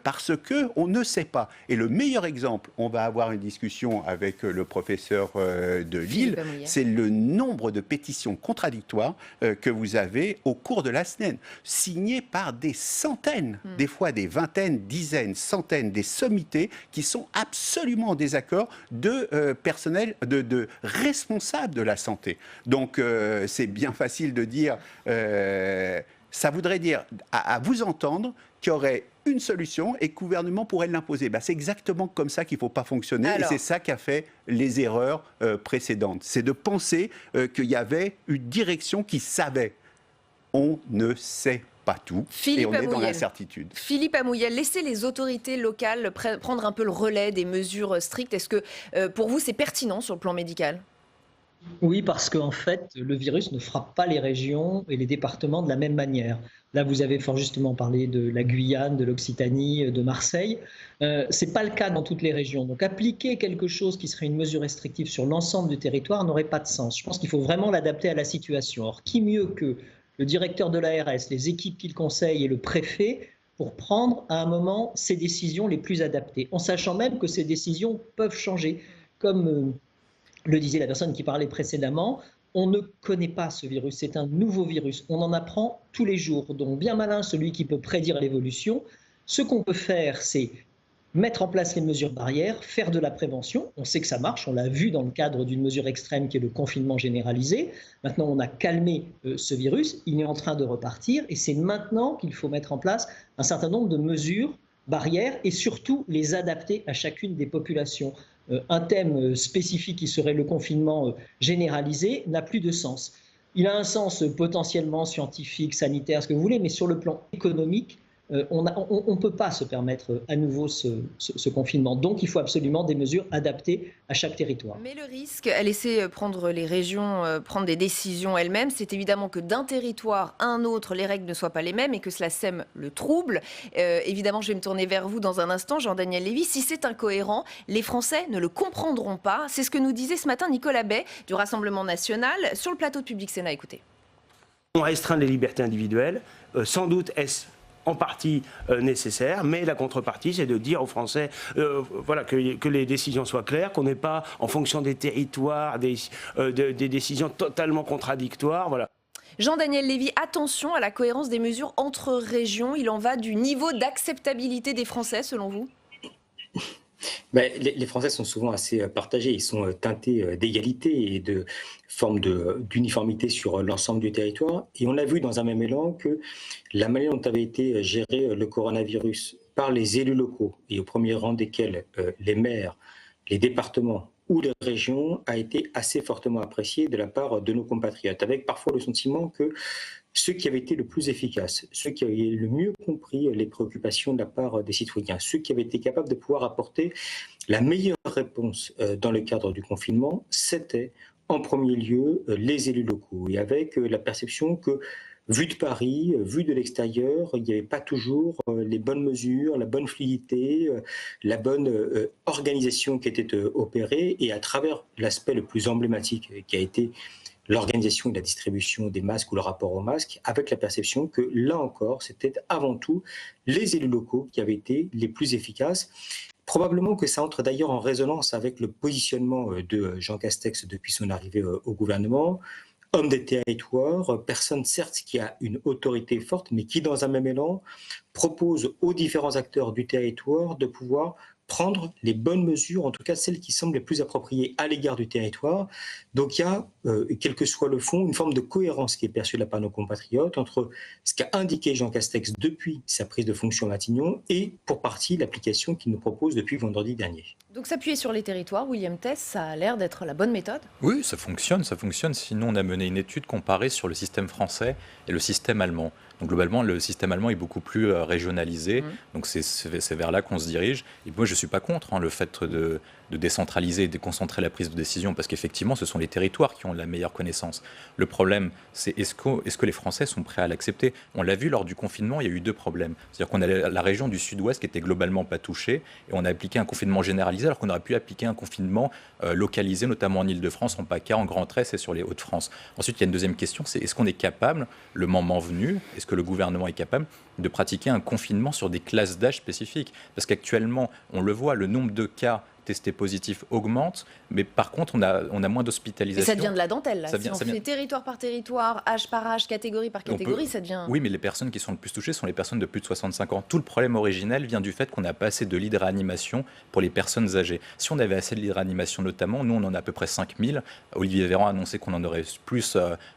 Speaker 17: parce qu'on ne sait pas. Et le meilleur exemple, on va avoir une discussion avec le professeur de Lille, c'est le nombre de pétitions contradictoires que vous avez au cours de la semaine, signées par des centaines, des fois des vingtaines, dizaines, centaines, des sommités qui sont absolument en désaccord de personnel, de responsables de la santé. Donc c'est bien facile de dire, ça voudrait dire, à vous entendre, qu'il y aurait une solution et que le gouvernement pourrait l'imposer. C'est exactement comme ça qu'il ne faut pas fonctionner. Alors, et c'est ça qui a fait les erreurs précédentes. C'est de penser qu'il y avait une direction qui savait. On ne sait pas tout et on est dans l'incertitude.
Speaker 1: Philippe Amouyel, laissez les autorités locales prendre un peu le relais des mesures strictes. Est-ce que pour vous c'est pertinent sur le plan médical ?
Speaker 18: Oui, parce qu'en fait, le virus ne frappe pas les régions et les départements de la même manière. Là, vous avez fort justement parlé de la Guyane, de l'Occitanie, de Marseille. Ce n'est pas le cas dans toutes les régions. Donc, appliquer quelque chose qui serait une mesure restrictive sur l'ensemble du territoire n'aurait pas de sens. Je pense qu'il faut vraiment l'adapter à la situation. Or, qui mieux que le directeur de l'ARS, les équipes qu'il conseille et le préfet pour prendre à un moment ces décisions les plus adaptées, en sachant même que ces décisions peuvent changer. Comme le disait la personne qui parlait précédemment, on ne connaît pas ce virus, c'est un nouveau virus, on en apprend tous les jours. Donc bien malin celui qui peut prédire l'évolution. Ce qu'on peut faire, c'est mettre en place les mesures barrières, faire de la prévention. On sait que ça marche, on l'a vu dans le cadre d'une mesure extrême qui est le confinement généralisé. Maintenant, on a calmé ce virus, il est en train de repartir et c'est maintenant qu'il faut mettre en place un certain nombre de mesures barrières et surtout les adapter à chacune des populations. Un thème spécifique qui serait le confinement généralisé n'a plus de sens. Il a un sens potentiellement scientifique, sanitaire, ce que vous voulez, mais sur le plan économique, on ne peut pas se permettre à nouveau ce confinement. Donc, il faut absolument des mesures adaptées à chaque territoire.
Speaker 1: Mais le risque à laisser prendre les régions, prendre des décisions elles-mêmes, c'est évidemment que d'un territoire à un autre, les règles ne soient pas les mêmes et que cela sème le trouble. Évidemment, je vais me tourner vers vous dans un instant, Jean-Daniel Lévy. Si c'est incohérent, les Français ne le comprendront pas. C'est ce que nous disait ce matin Nicolas Bay du Rassemblement national sur le plateau de Public Sénat. Écoutez.
Speaker 19: On restreint les libertés individuelles. Sans doute est-ce en partie nécessaire, mais la contrepartie, c'est de dire aux Français que les décisions soient claires, qu'on n'ait pas, en fonction des territoires, des décisions totalement contradictoires. Voilà.
Speaker 1: Jean-Daniel Lévy, attention à la cohérence des mesures entre régions. Il en va du niveau d'acceptabilité des Français, selon vous ?
Speaker 20: Les Français sont souvent assez partagés, ils sont teintés d'égalité et de forme d'uniformité sur l'ensemble du territoire. Et on a vu dans un même élan que la manière dont avait été géré le coronavirus par les élus locaux, et au premier rang desquels les maires, les départements ou les régions, a été assez fortement appréciée de la part de nos compatriotes, avec parfois le sentiment que ceux qui avaient été le plus efficaces, ceux qui avaient le mieux compris les préoccupations de la part des citoyens, ceux qui avaient été capables de pouvoir apporter la meilleure réponse dans le cadre du confinement, c'était en premier lieu les élus locaux, et avec la perception que, vu de Paris, vu de l'extérieur, il n'y avait pas toujours les bonnes mesures, la bonne fluidité, la bonne organisation qui était opérée, et à travers l'aspect le plus emblématique qui a été l'organisation et la distribution des masques ou le rapport aux masques, avec la perception que, là encore, c'était avant tout les élus locaux qui avaient été les plus efficaces. Probablement que ça entre d'ailleurs en résonance avec le positionnement de Jean Castex depuis son arrivée au gouvernement. Homme des territoires, personne certes qui a une autorité forte, mais qui dans un même élan propose aux différents acteurs du territoire de pouvoir prendre les bonnes mesures, en tout cas celles qui semblent les plus appropriées à l'égard du territoire. Donc il y a, quel que soit le fond, une forme de cohérence qui est perçue de la part de nos compatriotes entre ce qu'a indiqué Jean Castex depuis sa prise de fonction à Matignon et pour partie l'application qu'il nous propose depuis vendredi dernier.
Speaker 1: Donc s'appuyer sur les territoires, William Thess, ça a l'air d'être la bonne méthode ?
Speaker 16: Oui, ça fonctionne. Sinon, on a mené une étude comparée sur le système français et le système allemand. Donc globalement, le système allemand est beaucoup plus régionalisé. Donc c'est vers là qu'on se dirige. Et moi, je ne suis pas contre le fait de décentraliser et de déconcentrer la prise de décision, parce qu'effectivement, ce sont les territoires qui ont la meilleure connaissance. Le problème, c'est est-ce que les Français sont prêts à l'accepter? On l'a vu lors du confinement, il y a eu deux problèmes. C'est-à-dire qu'on a la région du sud-ouest qui était globalement pas touchée, et on a appliqué un confinement généralisé, alors qu'on aurait pu appliquer un confinement localisé, notamment en Île-de-France, en PACA, en Grand Est et sur les Hauts-de-France. Ensuite, il y a une deuxième question, c'est est-ce qu'on est capable, le moment venu, est-ce que le gouvernement est capable de pratiquer un confinement sur des classes d'âge spécifiques? Parce qu'actuellement, on le voit, le nombre de cas testés positifs augmente, mais par contre, on a moins d'hospitalisation.
Speaker 1: Et ça devient de la dentelle, là.
Speaker 16: Ça
Speaker 1: Si on fait territoire par territoire, âge par âge, catégorie par catégorie, ça devient...
Speaker 16: Oui, mais les personnes qui sont le plus touchées sont les personnes de plus de 65 ans. Tout le problème originel vient du fait qu'on n'a pas assez de lits de réanimation pour les personnes âgées. Si on avait assez de lits de réanimation notamment, nous on en a à peu près 5000. Olivier Véran a annoncé qu'on en aurait plus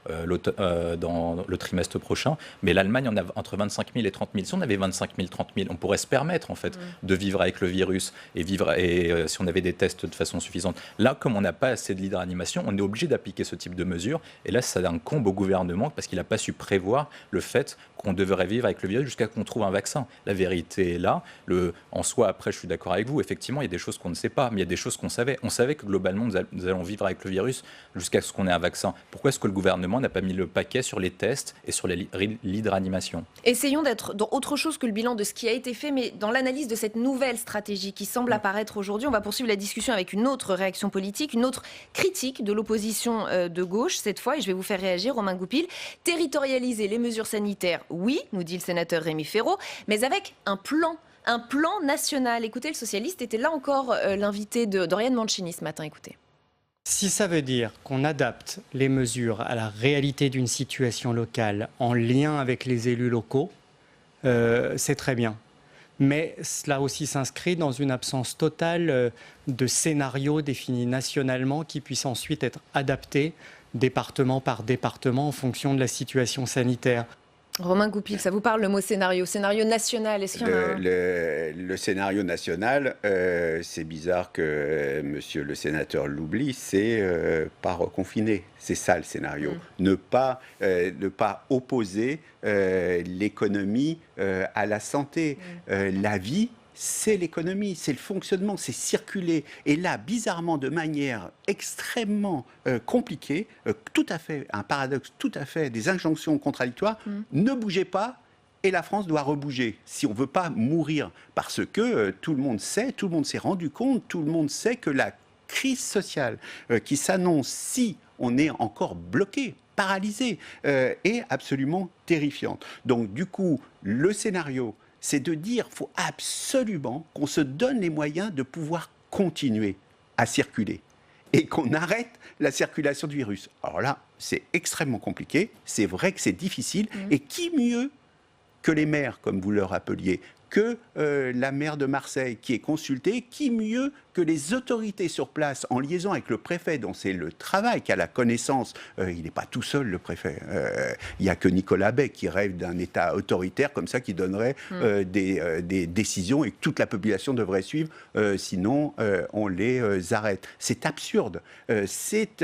Speaker 16: dans le trimestre prochain, mais l'Allemagne en a entre 25 000 et 30 000. Si on avait 25 000, 30 000, on pourrait se permettre en fait de vivre avec le virus et si on avait des tests de façon suffisante. Là, comme on n'a pas assez de lits de réanimation, on est obligé d'appliquer ce type de mesures. Et là, ça incombe au gouvernement parce qu'il n'a pas su prévoir le fait qu'on devrait vivre avec le virus jusqu'à qu'on trouve un vaccin. La vérité est là. En soi, après, je suis d'accord avec vous. Effectivement, il y a des choses qu'on ne sait pas, mais il y a des choses qu'on savait. On savait que globalement, nous allons vivre avec le virus jusqu'à ce qu'on ait un vaccin. Pourquoi est-ce que le gouvernement n'a pas mis le paquet sur les tests et sur les lits de réanimation?
Speaker 1: Essayons d'être dans autre chose que le bilan de ce qui a été fait, mais dans l'analyse de cette nouvelle stratégie qui semble apparaître aujourd'hui. On va poursuivre la discussion avec une autre réaction politique, une autre critique de l'opposition de gauche cette fois, et je vais vous faire réagir, Romain Goupil. Territorialiser les mesures sanitaires, oui, nous dit le sénateur Rémi Féraud, mais avec un plan national. Écoutez, le socialiste était là encore l'invité d'Oriane Mancini ce matin, écoutez.
Speaker 21: Si ça veut dire qu'on adapte les mesures à la réalité d'une situation locale en lien avec les élus locaux, c'est très bien. Mais cela aussi s'inscrit dans une absence totale de scénario défini nationalement qui puisse ensuite être adapté département par département en fonction de la situation sanitaire.
Speaker 1: Romain Goupil, ça vous parle le mot scénario? Scénario national, est-ce qu'il y en a un?
Speaker 17: Le scénario national, c'est bizarre que monsieur le sénateur l'oublie, c'est pas reconfiner. C'est ça le scénario. Ne pas opposer l'économie à la santé. La vie, c'est l'économie, c'est le fonctionnement, c'est circuler. Et là, bizarrement, de manière extrêmement compliquée, tout à fait, un paradoxe, tout à fait, des injonctions contradictoires, ne bougez pas, et la France doit rebouger, si on ne veut pas mourir. Parce que tout le monde sait, tout le monde s'est rendu compte, tout le monde sait que la crise sociale qui s'annonce si on est encore bloqué, paralysé, est absolument terrifiante. Donc du coup, le scénario, c'est de dire qu'il faut absolument qu'on se donne les moyens de pouvoir continuer à circuler et qu'on arrête la circulation du virus. Alors là, c'est extrêmement compliqué, c'est vrai que c'est difficile, et qui mieux que les maires, comme vous le rappeliez, que la maire de Marseille qui est consultée, qui mieux que les autorités sur place en liaison avec le préfet, dont c'est le travail, qui a la connaissance. Il n'est pas tout seul, le préfet. Il n'y a que Nicolas Bay qui rêve d'un État autoritaire comme ça, qui donnerait des décisions et que toute la population devrait suivre, sinon on les arrête. C'est absurde. C'est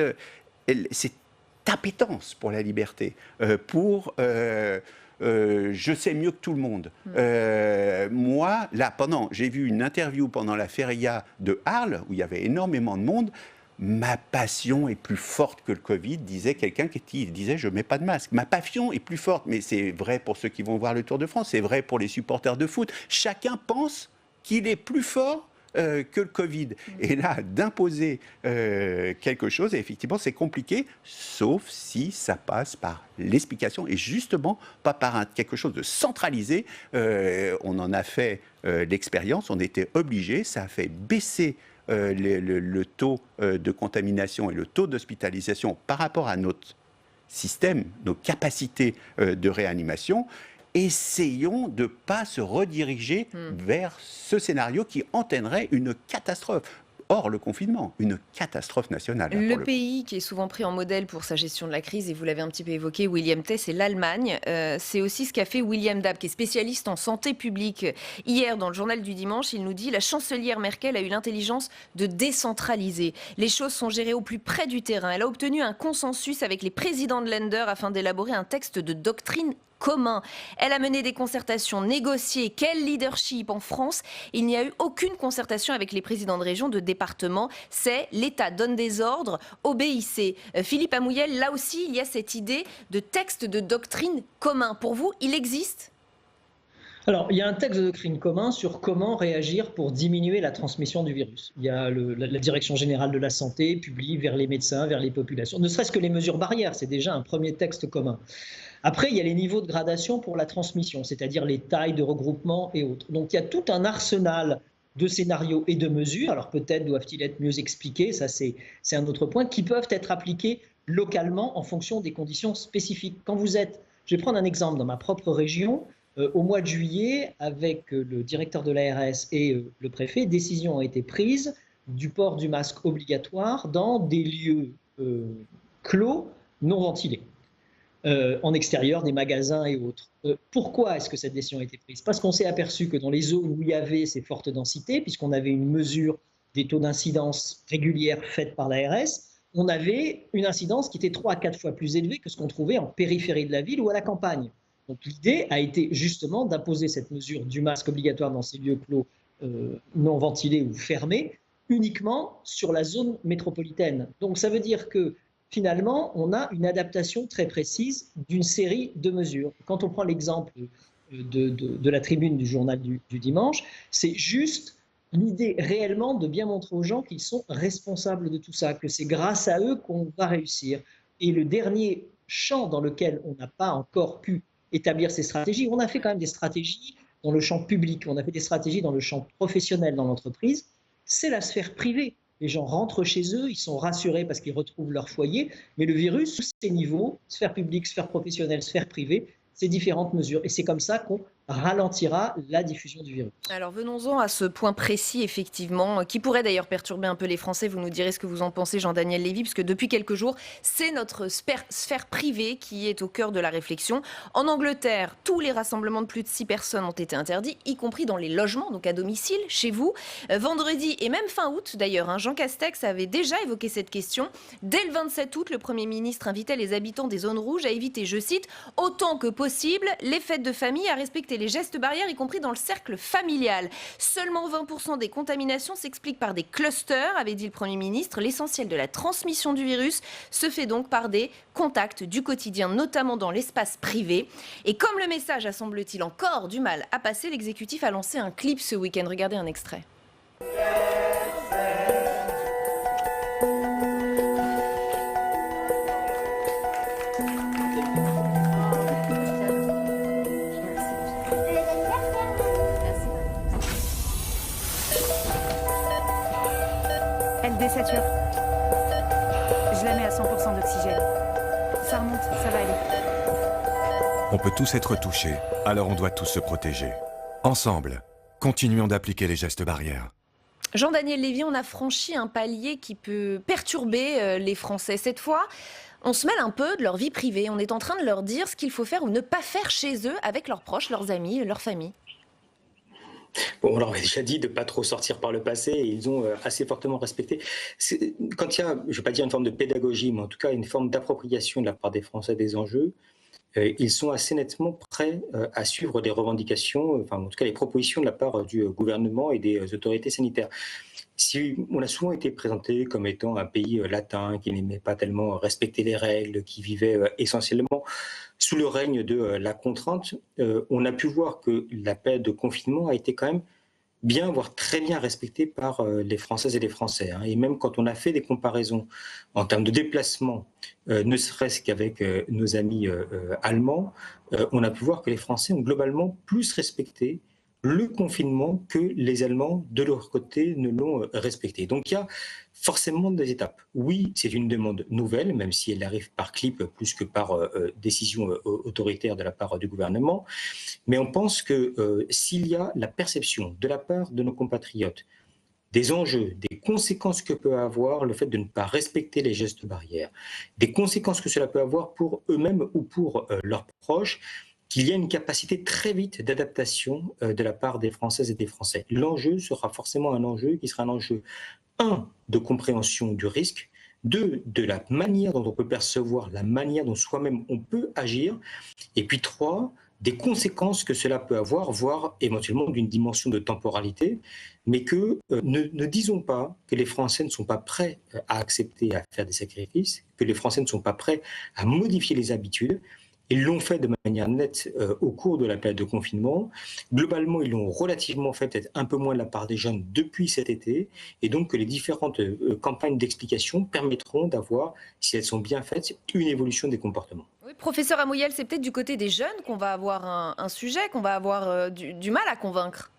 Speaker 17: appétence pour la liberté, je sais mieux que tout le monde. Moi, là, j'ai vu une interview pendant la feria de Arles, où il y avait énormément de monde. Ma passion est plus forte que le Covid, disait quelqu'un qui disait « je ne mets pas de masque ». Ma passion est plus forte, mais c'est vrai pour ceux qui vont voir le Tour de France, c'est vrai pour les supporters de foot. Chacun pense qu'il est plus fort que le Covid. Et là, d'imposer quelque chose, effectivement, c'est compliqué, sauf si ça passe par l'explication et justement pas par quelque chose de centralisé. On en a fait l'expérience, on était obligé, ça a fait baisser le taux de contamination et le taux d'hospitalisation par rapport à notre système, nos capacités de réanimation. Essayons de ne pas se rediriger vers ce scénario qui entraînerait une catastrophe. Or, le confinement, une catastrophe nationale.
Speaker 1: Le pays qui est souvent pris en modèle pour sa gestion de la crise, et vous l'avez un petit peu évoqué, William Tay, c'est l'Allemagne. C'est aussi ce qu'a fait William Dab, qui est spécialiste en santé publique. Hier, dans le journal du dimanche, il nous dit « La chancelière Merkel a eu l'intelligence de décentraliser. Les choses sont gérées au plus près du terrain. Elle a obtenu un consensus avec les présidents de Länder afin d'élaborer un texte de doctrine commun. Elle a mené des concertations, négocié. Quel leadership en France? Il n'y a eu aucune concertation avec les présidents de région, de département. C'est l'État donne des ordres, obéissez. Philippe Amouyel, là aussi, il y a cette idée de texte de doctrine commun. Pour vous, il existe ?
Speaker 18: Alors, il y a un texte de doctrine commun sur comment réagir pour diminuer la transmission du virus. Il y a la Direction générale de la santé publie vers les médecins, vers les populations. Ne serait-ce que les mesures barrières, c'est déjà un premier texte commun. Après, il y a les niveaux de gradation pour la transmission, c'est-à-dire les tailles de regroupement et autres. Donc, il y a tout un arsenal de scénarios et de mesures. Alors, peut-être doivent-ils être mieux expliqués, ça c'est un autre point, qui peuvent être appliqués localement en fonction des conditions spécifiques. Je vais prendre un exemple dans ma propre région. Au mois de juillet, avec le directeur de l'ARS et le préfet, décision a été prise du port du masque obligatoire dans des lieux clos, non ventilés, en extérieur, des magasins et autres. Pourquoi est-ce que cette décision a été prise? Parce qu'on s'est aperçu que dans les zones où il y avait ces fortes densités, puisqu'on avait une mesure des taux d'incidence régulière faite par l'ARS, on avait une incidence qui était 3 à 4 fois plus élevée que ce qu'on trouvait en périphérie de la ville ou à la campagne. Donc l'idée a été justement d'imposer cette mesure du masque obligatoire dans ces lieux clos non ventilés ou fermés uniquement sur la zone métropolitaine. Donc ça veut dire que finalement on a une adaptation très précise d'une série de mesures. Quand on prend l'exemple de la tribune du journal du dimanche, c'est juste l'idée réellement de bien montrer aux gens qu'ils sont responsables de tout ça, que c'est grâce à eux qu'on va réussir. Et le dernier champ dans lequel on n'a pas encore pu établir ces stratégies. On a fait quand même des stratégies dans le champ public, on a fait des stratégies dans le champ professionnel dans l'entreprise. C'est la sphère privée. Les gens rentrent chez eux, ils sont rassurés parce qu'ils retrouvent leur foyer, mais le virus, sous ces niveaux, sphère publique, sphère professionnelle, sphère privée, c'est différentes mesures. Et c'est comme ça qu'on ralentira la diffusion du virus.
Speaker 1: Alors venons-en à ce point précis, effectivement, qui pourrait d'ailleurs perturber un peu les Français. Vous nous direz ce que vous en pensez, Jean-Daniel Lévy, puisque depuis quelques jours, c'est notre sphère privée qui est au cœur de la réflexion. En Angleterre, tous les rassemblements de plus de 6 personnes ont été interdits, y compris dans les logements, donc à domicile, chez vous. Vendredi et même fin août, d'ailleurs, Jean Castex avait déjà évoqué cette question. Dès le 27 août, le Premier ministre invitait les habitants des zones rouges à éviter, je cite, « autant que possible, les fêtes de famille, à respecter les gestes barrières, y compris dans le cercle familial. Seulement 20% des contaminations s'expliquent par des clusters, avait dit le Premier ministre. L'essentiel de la transmission du virus se fait donc par des contacts du quotidien, notamment dans l'espace privé. Et comme le message a, semble-t-il, encore du mal à passer, l'exécutif a lancé un clip ce week-end. Regardez un extrait.
Speaker 6: Elle désature. Je la mets à 100% d'oxygène. Ça remonte, ça va aller.
Speaker 22: On peut tous être touchés, alors on doit tous se protéger. Ensemble, continuons d'appliquer les gestes barrières.
Speaker 1: Jean-Daniel Lévy, on a franchi un palier qui peut perturber les Français. Cette fois, on se mêle un peu de leur vie privée. On est en train de leur dire ce qu'il faut faire ou ne pas faire chez eux avec leurs proches, leurs amis, leur famille.
Speaker 20: Bon, on leur avait déjà dit de ne pas trop sortir par le passé et ils ont assez fortement respecté. Quand il y a, je ne vais pas dire une forme de pédagogie, mais en tout cas une forme d'appropriation de la part des Français des enjeux, ils sont assez nettement prêts à suivre des revendications, enfin en tout cas les propositions de la part du gouvernement et des autorités sanitaires. On a souvent été présenté comme étant un pays latin qui n'aimait pas tellement respecter les règles, qui vivait essentiellement sous le règne de la contrainte. On a pu voir que la période de confinement a été quand même bien, voire très bien respectée par les Françaises et les Français. Et même quand on a fait des comparaisons en termes de déplacement, ne serait-ce qu'avec nos amis allemands, on a pu voir que les Français ont globalement plus respecté le confinement que les Allemands, de leur côté, ne l'ont respecté. Donc il y a forcément des étapes. Oui, c'est une demande nouvelle, même si elle arrive par clip plus que par décision autoritaire de la part du gouvernement. Mais on pense que s'il y a la perception de la part de nos compatriotes des enjeux, des conséquences que peut avoir le fait de ne pas respecter les gestes barrières, des conséquences que cela peut avoir pour eux-mêmes ou pour leurs proches, qu'il y a une capacité très vite d'adaptation de la part des Françaises et des Français. L'enjeu sera forcément un enjeu qui sera un enjeu, de compréhension du risque, 2, de la manière dont on peut percevoir, la manière dont soi-même on peut agir, et puis 3, des conséquences que cela peut avoir, voire éventuellement d'une dimension de temporalité, mais que ne disons pas que les Français ne sont pas prêts à accepter, à faire des sacrifices, que les Français ne sont pas prêts à modifier les habitudes. Ils l'ont fait de manière nette au cours de la période de confinement. Globalement, ils l'ont relativement fait, peut-être un peu moins de la part des jeunes depuis cet été, et donc que les différentes campagnes d'explication permettront d'avoir, si elles sont bien faites, une évolution des comportements.
Speaker 1: Oui, professeur Amouyel, c'est peut-être du côté des jeunes qu'on va avoir un sujet, qu'on va avoir du mal à convaincre.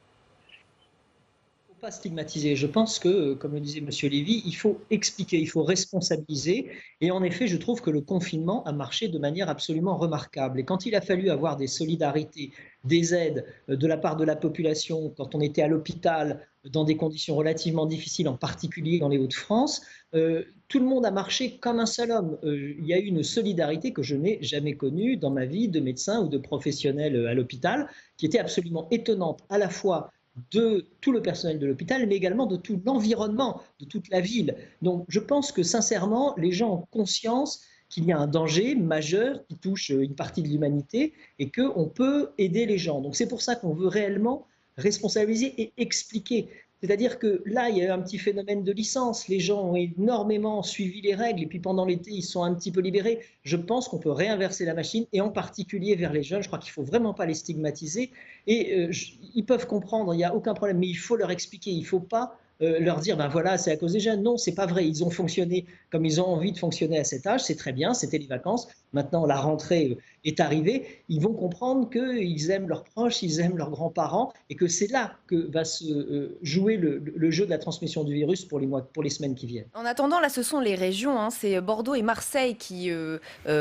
Speaker 18: Pas stigmatiser. Je pense que, comme le disait M. Lévy, il faut expliquer, il faut responsabiliser. Et en effet, je trouve que le confinement a marché de manière absolument remarquable. Et quand il a fallu avoir des solidarités, des aides de la part de la population, quand on était à l'hôpital dans des conditions relativement difficiles, en particulier dans les Hauts-de-France, tout le monde a marché comme un seul homme. Il y a eu une solidarité que je n'ai jamais connue dans ma vie de médecin ou de professionnel à l'hôpital, qui était absolument étonnante, à la fois de tout le personnel de l'hôpital, mais également de tout l'environnement, de toute la ville. Donc je pense que sincèrement, les gens ont conscience qu'il y a un danger majeur qui touche une partie de l'humanité et qu'on peut aider les gens. Donc c'est pour ça qu'on veut réellement responsabiliser et expliquer. C'est-à-dire que là, il y a eu un petit phénomène de licence. Les gens ont énormément suivi les règles et puis pendant l'été, ils sont un petit peu libérés. Je pense qu'on peut réinverser la machine et en particulier vers les jeunes. Je crois qu'il ne faut vraiment pas les stigmatiser. Et ils peuvent comprendre, il n'y a aucun problème, mais il faut leur expliquer. Il ne faut pas leur dire, ben voilà, c'est à cause des jeunes. Non, c'est pas vrai. Ils ont fonctionné comme ils ont envie de fonctionner à cet âge. C'est très bien, c'était les vacances. Maintenant, la rentrée est arrivée. Ils vont comprendre qu'ils aiment leurs proches, ils aiment leurs grands-parents et que c'est là que va se jouer le jeu de la transmission du virus pour les semaines qui viennent.
Speaker 1: En attendant, là, ce sont les régions. C'est Bordeaux et Marseille qui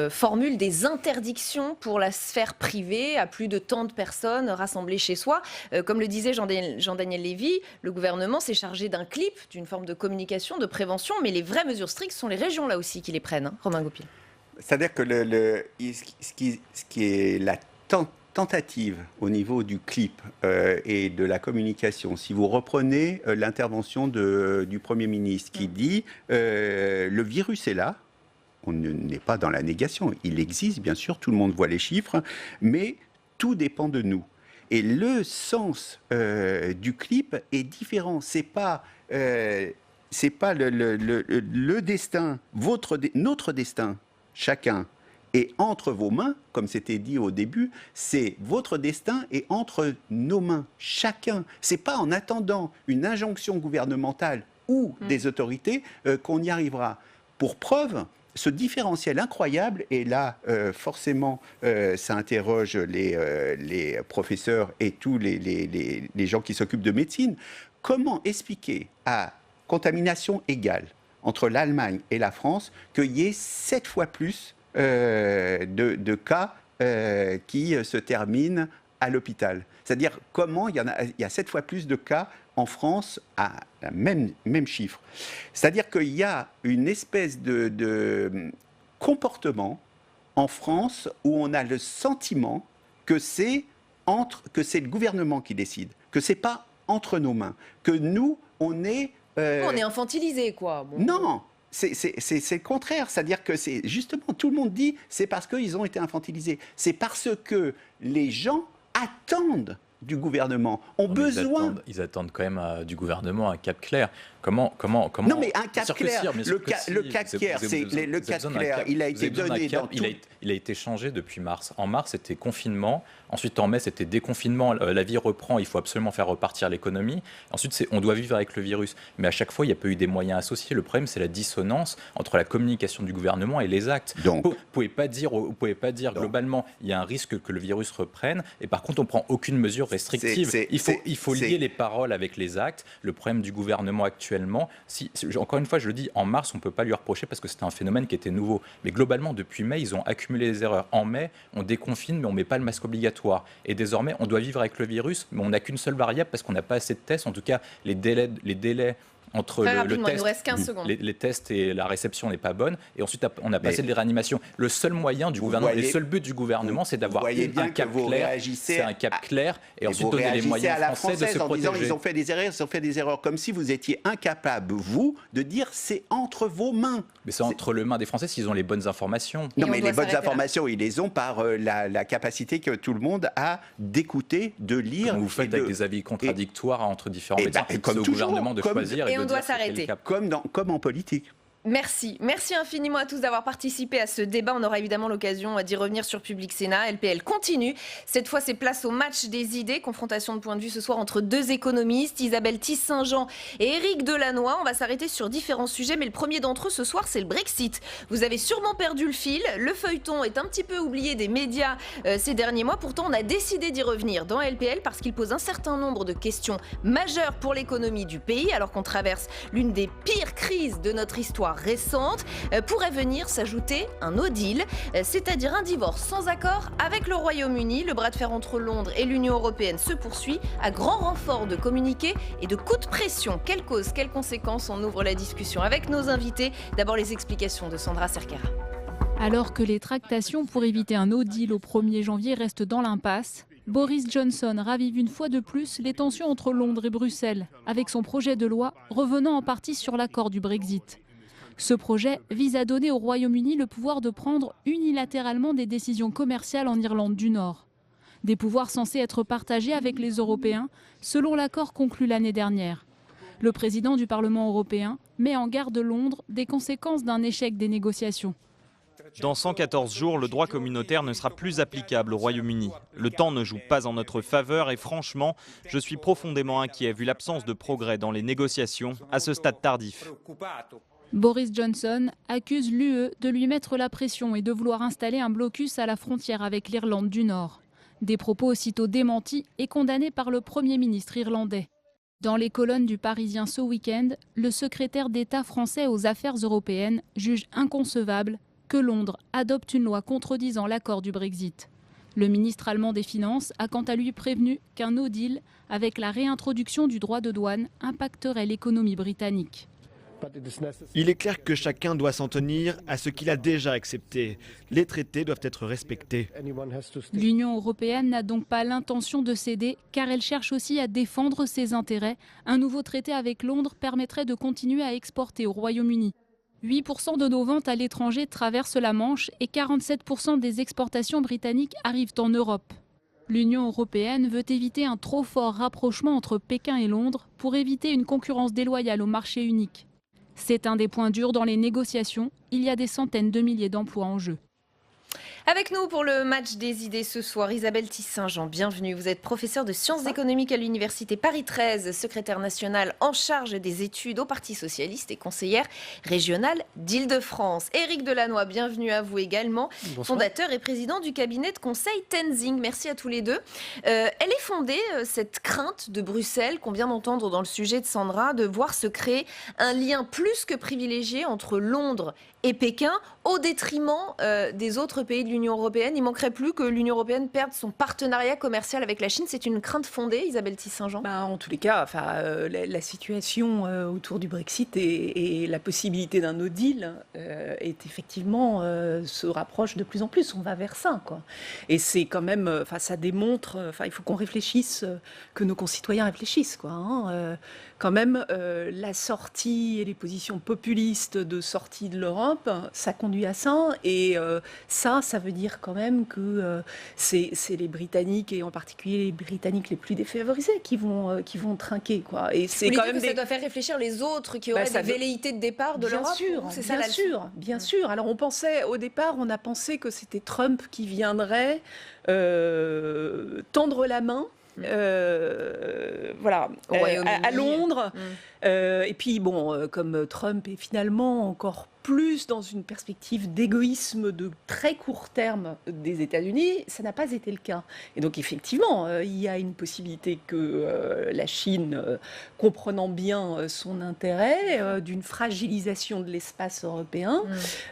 Speaker 1: formulent des interdictions pour la sphère privée à plus de tant de personnes rassemblées chez soi. Comme le disait Jean-Daniel Lévy, le gouvernement s'est chargé d'un clip, d'une forme de communication, de prévention, mais les vraies mesures strictes sont les régions là aussi qui les prennent. Hein, Romain Goupil.
Speaker 17: C'est-à-dire que ce qui est la tentative au niveau du clip et de la communication, si vous reprenez l'intervention du Premier ministre qui dit le virus est là, on n'est pas dans la négation, il existe bien sûr, tout le monde voit les chiffres, mais tout dépend de nous. Et le sens du clip est différent. C'est pas le destin, notre destin, chacun, est entre vos mains, comme c'était dit au début. C'est votre destin est entre nos mains, chacun. C'est pas en attendant une injonction gouvernementale ou des autorités qu'on y arrivera. Pour preuve, ce différentiel incroyable, et là, forcément, ça interroge les professeurs et tous les gens qui s'occupent de médecine. Comment expliquer à contamination égale entre l'Allemagne et la France qu'il y ait 7 fois plus de cas qui se terminent à l'hôpital? C'est-à-dire, comment il y a 7 fois plus de cas en France à la même chiffre. C'est-à-dire qu'il y a une espèce de comportement en France où on a le sentiment que c'est le gouvernement qui décide, que c'est pas entre nos mains, que nous, on est...
Speaker 1: On est infantilisé, quoi. Bon.
Speaker 17: Non, c'est le contraire. C'est-à-dire que c'est justement, tout le monde dit, c'est parce qu'ils ont été infantilisés. C'est parce que les gens attendent du gouvernement, ont besoin...
Speaker 16: Ils attendent quand même du gouvernement un cap clair. Comment
Speaker 17: Non, mais un cap clair. Le cap clair, il a été donné dans tout...
Speaker 16: Il a été changé depuis mars. En mars, c'était confinement. Ensuite, en mai, c'était déconfinement. La vie reprend. Il faut absolument faire repartir l'économie. Ensuite, on doit vivre avec le virus. Mais à chaque fois, il n'y a pas eu des moyens associés. Le problème, c'est la dissonance entre la communication du gouvernement et les actes. Donc, vous ne pouvez pas dire globalement, il y a un risque que le virus reprenne. Et par contre, on ne prend aucune mesure restrictive. Il faut lier les paroles avec les actes. Le problème du gouvernement actuellement, encore une fois, je le dis, en mars, on ne peut pas lui reprocher parce que c'était un phénomène qui était nouveau. Mais globalement, depuis mai, ils ont accumulé les erreurs. En mai, on déconfine, mais on ne met pas le masque obligatoire. Et désormais, on doit vivre avec le virus, mais on n'a qu'une seule variable parce qu'on n'a pas assez de tests. En tout cas, les délais entre
Speaker 1: Très
Speaker 16: le
Speaker 1: rapidement,
Speaker 16: test,
Speaker 1: il nous reste 15 secondes.
Speaker 16: les tests et la réception n'est pas bonne, et ensuite on a passé de réanimation. Le seul moyen du gouvernement, le seul but du gouvernement, c'est d'avoir un cap clair. C'est un cap clair, et ensuite donner les moyens
Speaker 17: à la
Speaker 16: français de se
Speaker 17: en disant
Speaker 16: protéger.
Speaker 17: ils ont fait des erreurs, comme si vous étiez incapable, vous, de dire c'est entre vos mains.
Speaker 16: Mais c'est entre les mains des Français s'ils ont les bonnes informations.
Speaker 17: Non, mais les bonnes informations, ils les ont par la capacité que tout le monde a d'écouter, de lire.
Speaker 16: Comme vous faites avec des avis contradictoires entre différents médecins. C'est au gouvernement de choisir
Speaker 1: et
Speaker 16: de
Speaker 1: on doit
Speaker 16: dire c'est quel
Speaker 1: s'arrêter.
Speaker 16: cap.
Speaker 17: Comme en politique.
Speaker 1: Merci. Merci infiniment à tous d'avoir participé à ce débat. On aura évidemment l'occasion d'y revenir sur Public Sénat. LPL continue. Cette fois, c'est place au match des idées. Confrontation de points de vue ce soir entre deux économistes, Isabelle Tisse-Saint-Jean et Éric Delannoy. On va s'arrêter sur différents sujets, mais le premier d'entre eux ce soir, c'est le Brexit. Vous avez sûrement perdu le fil. Le feuilleton est un petit peu oublié des médias ces derniers mois. Pourtant, on a décidé d'y revenir dans LPL parce qu'il pose un certain nombre de questions majeures pour l'économie du pays, alors qu'on traverse l'une des pires crises de notre histoire récente. Pourrait venir s'ajouter un no deal, c'est-à-dire un divorce sans accord avec le Royaume-Uni. Le bras de fer entre Londres et l'Union européenne se poursuit à grand renfort de communiqués et de coups de pression. Quelles causes, quelles conséquences? On ouvre la discussion avec nos invités. D'abord les explications de Sandra Cerquera.
Speaker 2: Alors que les tractations pour éviter un no deal au 1er janvier restent dans l'impasse, Boris Johnson ravive une fois de plus les tensions entre Londres et Bruxelles, avec son projet de loi revenant en partie sur l'accord du Brexit. Ce projet vise à donner au Royaume-Uni le pouvoir de prendre unilatéralement des décisions commerciales en Irlande du Nord. Des pouvoirs censés être partagés avec les Européens, selon l'accord conclu l'année dernière. Le président du Parlement européen met en garde Londres des conséquences d'un échec des négociations.
Speaker 5: Dans 114 jours, le droit communautaire ne sera plus applicable au Royaume-Uni. Le temps ne joue pas en notre faveur et franchement, je suis profondément inquiet vu l'absence de progrès dans les négociations à ce stade tardif.
Speaker 2: Boris Johnson accuse l'UE de lui mettre la pression et de vouloir installer un blocus à la frontière avec l'Irlande du Nord. Des propos aussitôt démentis et condamnés par le Premier ministre irlandais. Dans les colonnes du Parisien ce week-end, le secrétaire d'État français aux affaires européennes juge inconcevable que Londres adopte une loi contredisant l'accord du Brexit. Le ministre allemand des Finances a quant à lui prévenu qu'un no deal avec la réintroduction du droit de douane impacterait l'économie britannique.
Speaker 23: Il est clair que chacun doit s'en tenir à ce qu'il a déjà accepté. Les traités doivent être respectés.
Speaker 2: L'Union européenne n'a donc pas l'intention de céder car elle cherche aussi à défendre ses intérêts. Un nouveau traité avec Londres permettrait de continuer à exporter au Royaume-Uni. 8% de nos ventes à l'étranger traversent la Manche et 47% des exportations britanniques arrivent en Europe. L'Union européenne veut éviter un trop fort rapprochement entre Pékin et Londres pour éviter une concurrence déloyale au marché unique. C'est un des points durs dans les négociations. Il y a des centaines de milliers d'emplois en jeu.
Speaker 1: Avec nous pour le match des idées ce soir, Isabelle Tisse-Saint-Jean, bienvenue. Vous êtes professeure de sciences économiques à l'Université Paris 13, secrétaire nationale en charge des études au Parti socialiste et conseillère régionale d'Île-de-France. Éric Delannoy, bienvenue à vous également, bonsoir. Fondateur et président du cabinet de conseil Tenzing. Merci à tous les deux. Elle est fondée, cette crainte de Bruxelles qu'on vient d'entendre dans le sujet de Sandra, de voir se créer un lien plus que privilégié entre Londres et Pékin au détriment des autres pays de l'Union européenne. Il ne manquerait plus que l'Union européenne perde son partenariat commercial avec la Chine. C'est une crainte fondée, Isabelle Tisse-Saint-Jean?
Speaker 9: En tous les cas, la situation autour du Brexit et la possibilité d'un no deal est effectivement se rapproche de plus en plus. On va vers ça, quoi. Et c'est quand même, ça démontre, il faut qu'on réfléchisse, que nos concitoyens réfléchissent, quoi. Quand même, la sortie et les positions populistes de sortie de l'Europe, ça conduit à ça. Et ça veut dire quand même que c'est les Britanniques, et en particulier les Britanniques les plus défavorisés, qui vont trinquer, quoi. Et c'est quand même
Speaker 1: ça doit faire réfléchir les autres qui auraient des velléités de départ de l'Europe.
Speaker 9: Bien sûr. Alors au départ, on a pensé que c'était Trump qui viendrait tendre la main. À Londres. Et puis, comme Trump est finalement encore plus dans une perspective d'égoïsme de très court terme des États-Unis, ça n'a pas été le cas. Et donc effectivement, il y a une possibilité que la Chine, comprenant bien son intérêt d'une fragilisation de l'espace européen,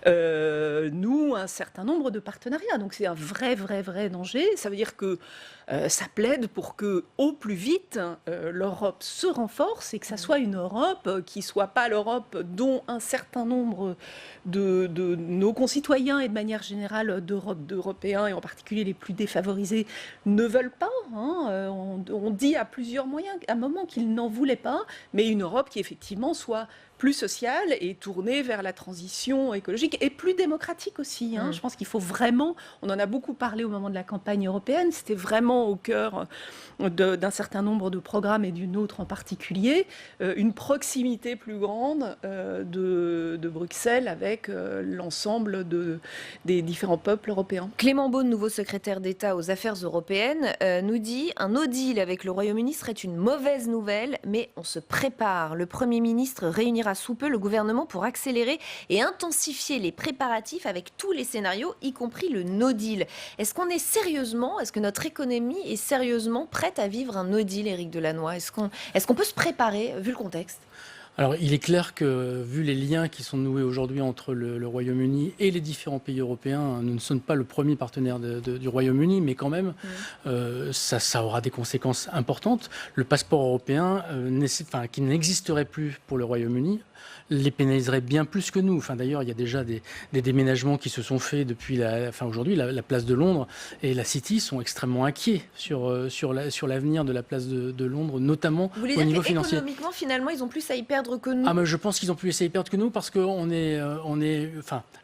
Speaker 9: noue un certain nombre de partenariats. Donc c'est un vrai danger. Ça veut dire que ça plaide pour que, au plus vite, l'Europe se renforce et que ça soit une Europe qui ne soit pas l'Europe dont un certain nombre de nos concitoyens et de manière générale d'Européens, et en particulier les plus défavorisés, ne veulent pas. On dit à plusieurs moyens, à un moment qu'ils n'en voulaient pas, mais une Europe qui effectivement soit plus sociale et tournée vers la transition écologique et plus démocratique aussi. Je pense qu'il faut vraiment, on en a beaucoup parlé au moment de la campagne européenne, c'était vraiment au cœur d'un certain nombre de programmes et d'une autre en particulier, une proximité plus grande de Bruxelles avec l'ensemble des différents peuples européens.
Speaker 1: Clément Beaune, nouveau secrétaire d'État aux Affaires européennes, nous dit « Un no deal avec le Royaume-Uni serait une mauvaise nouvelle, mais on se prépare. Le Premier ministre réunira sous peu le gouvernement pour accélérer et intensifier les préparatifs avec tous les scénarios, y compris le no deal. » Est-ce que notre économie est sérieusement prête à vivre un no deal, Éric Delannoy ? Est-ce qu'on peut se préparer, vu le contexte ?
Speaker 3: Alors, il est clair que, vu les liens qui sont noués aujourd'hui entre le Royaume-Uni et les différents pays européens, nous ne sommes pas le premier partenaire du Royaume-Uni, mais quand même, ça aura des conséquences importantes. Le passeport européen, qui n'existerait plus pour le Royaume-Uni, les pénaliserait bien plus que nous. D'ailleurs, il y a déjà des déménagements qui se sont faits depuis aujourd'hui. La place de Londres et la City sont extrêmement inquiets sur l'avenir de la place de Londres, notamment au niveau financier.
Speaker 1: Économiquement, finalement, ils ont plus à y perdre que nous.
Speaker 3: Mais je pense qu'ils ont plus à y perdre que nous parce qu'on est,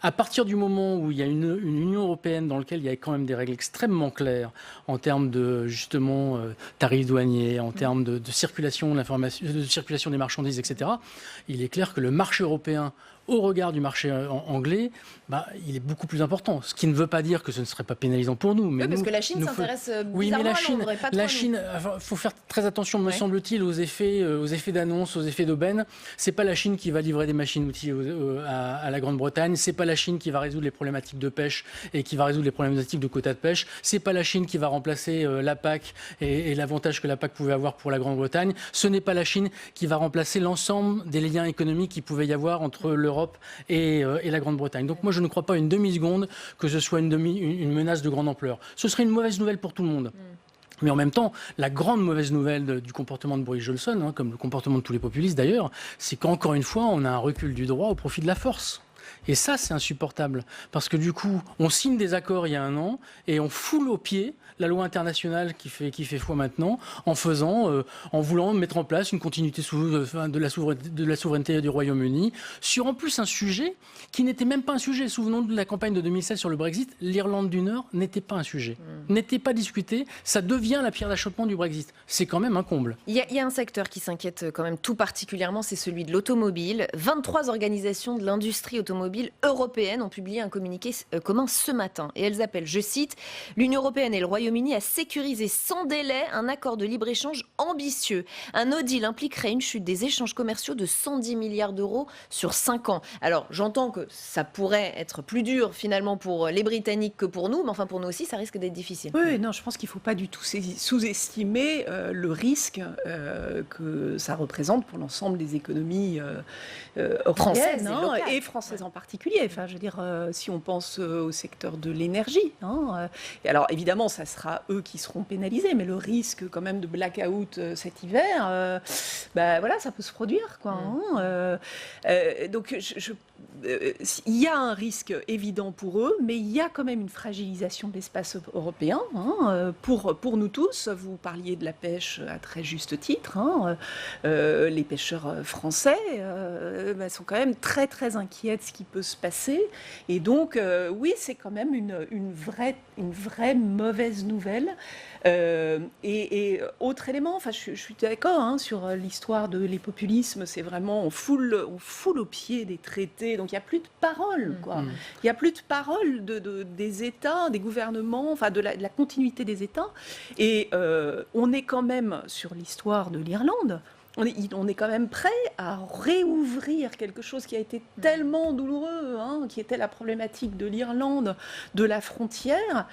Speaker 3: à partir du moment où il y a une Union européenne dans laquelle il y a quand même des règles extrêmement claires en termes de justement tarifs douaniers, en termes de circulation de l'information, de circulation des marchandises, etc. Il est clair que le marché européen, au regard du marché anglais, il est beaucoup plus important. Ce qui ne veut pas dire que ce ne serait pas pénalisant pour nous. Mais
Speaker 1: parce que la Chine s'intéresse bizarrement à Londres et pas trop à nous.
Speaker 3: Chine, faut faire très attention, me semble-t-il, aux effets d'annonce, aux effets d'aubaine. C'est pas la Chine qui va livrer des machines-outils à la Grande-Bretagne. C'est pas la Chine qui va résoudre les problématiques de pêche et qui va résoudre les problématiques de quotas de pêche. C'est pas la Chine qui va remplacer la PAC et l'avantage que la PAC pouvait avoir pour la Grande-Bretagne. Ce n'est pas la Chine qui va remplacer l'ensemble des liens économiques qu'il pouvait y avoir entre l'Europe et la Grande-Bretagne. Donc moi, je ne crois pas une demi-seconde que ce soit une menace de grande ampleur. Ce serait une mauvaise nouvelle pour tout le monde. Mais en même temps, la grande mauvaise nouvelle du comportement de Boris Johnson, comme le comportement de tous les populistes d'ailleurs, c'est qu'encore une fois, on a un recul du droit au profit de la force. Et ça, c'est insupportable. Parce que du coup, on signe des accords il y a un an et on foule au pied la loi internationale qui fait foi maintenant en voulant mettre en place une continuité de la souveraineté du Royaume-Uni sur en plus un sujet qui n'était même pas un sujet. Souvenons de la campagne de 2016 sur le Brexit. L'Irlande du Nord n'était pas un sujet, n'était pas discuté. Ça devient la pierre d'achoppement du Brexit. C'est quand même un comble.
Speaker 1: Il y a un secteur qui s'inquiète quand même tout particulièrement, c'est celui de l'automobile. 23 organisations de l'industrie automobile européenne ont publié un communiqué commun ce matin. Et elles appellent, je cite, l'Union européenne et le Royaume-Uni à sécuriser sans délai un accord de libre-échange ambitieux. Un no deal impliquerait une chute des échanges commerciaux de 110 milliards d'euros sur 5 ans. Alors, j'entends que ça pourrait être plus dur finalement pour les Britanniques que pour nous, mais enfin pour nous aussi, ça risque d'être difficile.
Speaker 9: Oui, non, je pense qu'il ne faut pas du tout sous-estimer le risque que ça représente pour l'ensemble des économies
Speaker 1: françaises
Speaker 9: et françaises en particulier. Enfin, je veux dire, si on pense au secteur de l'énergie, alors évidemment, ça sera eux qui seront pénalisés, mais le risque quand même de blackout cet hiver, ça peut se produire, quoi. Donc, il y a un risque évident pour eux, mais il y a quand même une fragilisation de l'espace européen pour nous tous. Vous parliez de la pêche à très juste titre. Les pêcheurs français sont quand même très très inquiets de ce qui peut se passer. Et donc, oui, c'est quand même une vraie mauvaise nouvelle. Et autre élément, je suis d'accord sur l'histoire les populismes, c'est vraiment on foule au pied des traités, donc il n'y a plus de parole, quoi. Il n'y a plus de parole des États, des gouvernements, de la continuité des États. Et on est quand même sur l'histoire de l'Irlande. on est quand même prêt à réouvrir quelque chose qui a été tellement douloureux, qui était la problématique de l'Irlande, de la frontière.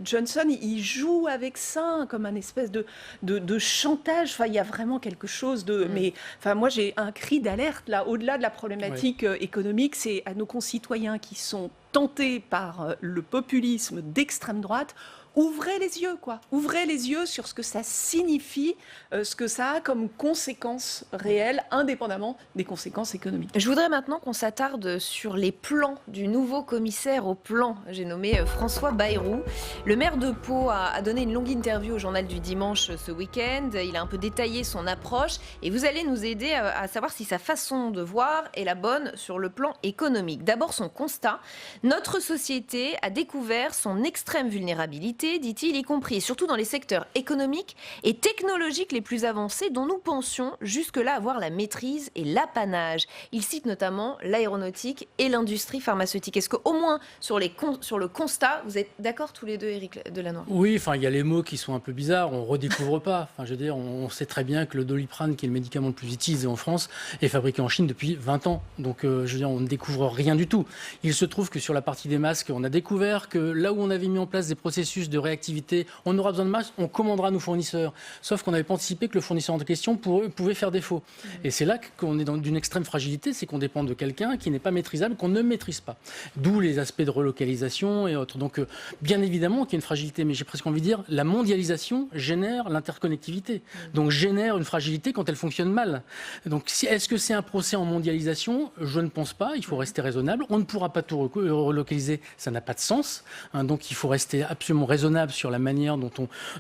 Speaker 9: Johnson, il joue avec ça comme un espèce de chantage. Enfin, il y a vraiment quelque chose de... Mais enfin, moi, j'ai un cri d'alerte, là, au-delà de la problématique économique, c'est à nos concitoyens qui sont tentés par le populisme d'extrême droite. Ouvrez les yeux, quoi. Ouvrez les yeux sur ce que ça signifie, ce que ça a comme conséquences réelles, indépendamment des conséquences économiques.
Speaker 1: Je voudrais maintenant qu'on s'attarde sur les plans du nouveau commissaire au plan. J'ai nommé François Bayrou. Le maire de Pau a donné une longue interview au Journal du Dimanche ce week-end. Il a un peu détaillé son approche et vous allez nous aider à savoir si sa façon de voir est la bonne sur le plan économique. D'abord, son constat. Notre société a découvert son extrême vulnérabilité, dit-il, y compris et surtout dans les secteurs économiques et technologiques les plus avancés dont nous pensions jusque-là avoir la maîtrise et l'apanage. Il cite notamment l'aéronautique et l'industrie pharmaceutique. Est-ce qu'au moins sur le constat, vous êtes d'accord tous les deux, Éric Delannoy ?
Speaker 3: Oui, enfin, il y a les mots qui sont un peu bizarres, on ne redécouvre pas. Enfin, je veux dire, on sait très bien que le Doliprane, qui est le médicament le plus utilisé en France, est fabriqué en Chine depuis 20 ans. Donc, je veux dire, on ne découvre rien du tout. Il se trouve que sur la partie des masques, on a découvert que là où on avait mis en place des processus de réactivité, on aura besoin de masques, on commandera nos fournisseurs. Sauf qu'on n'avait pas anticipé que le fournisseur en question pouvait faire défaut. Et c'est là qu'on est dans une extrême fragilité, c'est qu'on dépend de quelqu'un qui n'est pas maîtrisable, qu'on ne maîtrise pas. D'où les aspects de relocalisation et autres. Donc, bien évidemment qu'il y a une fragilité, mais j'ai presque envie de dire, la mondialisation génère l'interconnectivité. Donc, génère une fragilité quand elle fonctionne mal. Donc, est-ce que c'est un procès en mondialisation ? Je ne pense pas, il faut rester raisonnable. On ne pourra pas tout relocaliser, ça n'a pas de sens. Donc, il faut rester absolument raisonnable sur la manière dont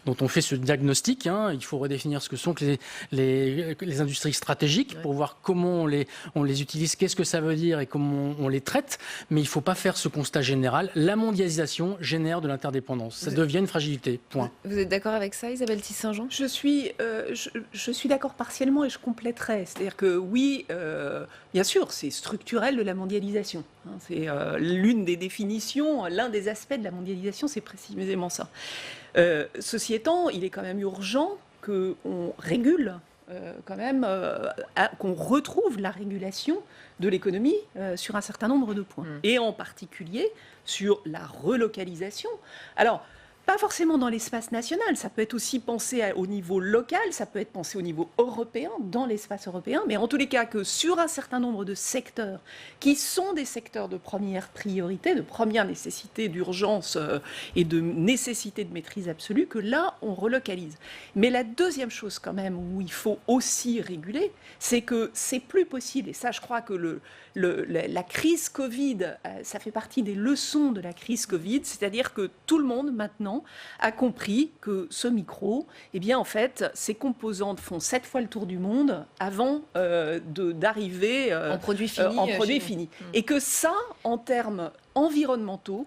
Speaker 3: on fait ce diagnostic. Il faut redéfinir ce que sont les industries stratégiques pour voir comment on les utilise, qu'est-ce que ça veut dire et comment on les traite. Mais il ne faut pas faire ce constat général. La mondialisation génère de l'interdépendance. Ça devient une fragilité. Point.
Speaker 1: Vous êtes d'accord avec ça, Isabelle Tisse-Saint-Jean ?
Speaker 9: Je suis d'accord partiellement et je compléterai. C'est-à-dire que oui, bien sûr, c'est structurel de la mondialisation. C'est l'une des définitions, l'un des aspects de la mondialisation, c'est précisément ça. Ceci étant, il est quand même urgent qu'on régule, qu'on retrouve la régulation de l'économie sur un certain nombre de points. Et en particulier sur la relocalisation. Alors, pas forcément dans l'espace national, ça peut être aussi pensé au niveau local, ça peut être pensé au niveau européen, dans l'espace européen, mais en tous les cas que sur un certain nombre de secteurs qui sont des secteurs de première priorité, de première nécessité d'urgence et de nécessité de maîtrise absolue, que là, on relocalise. Mais la deuxième chose quand même où il faut aussi réguler, c'est que c'est plus possible, et ça je crois que la crise Covid, ça fait partie des leçons de la crise Covid, c'est-à-dire que tout le monde maintenant a compris que ce micro, eh bien en fait, ses composantes font 7 fois le tour du monde avant d'arriver
Speaker 1: en produit fini.
Speaker 9: Et que ça, en termes environnementaux,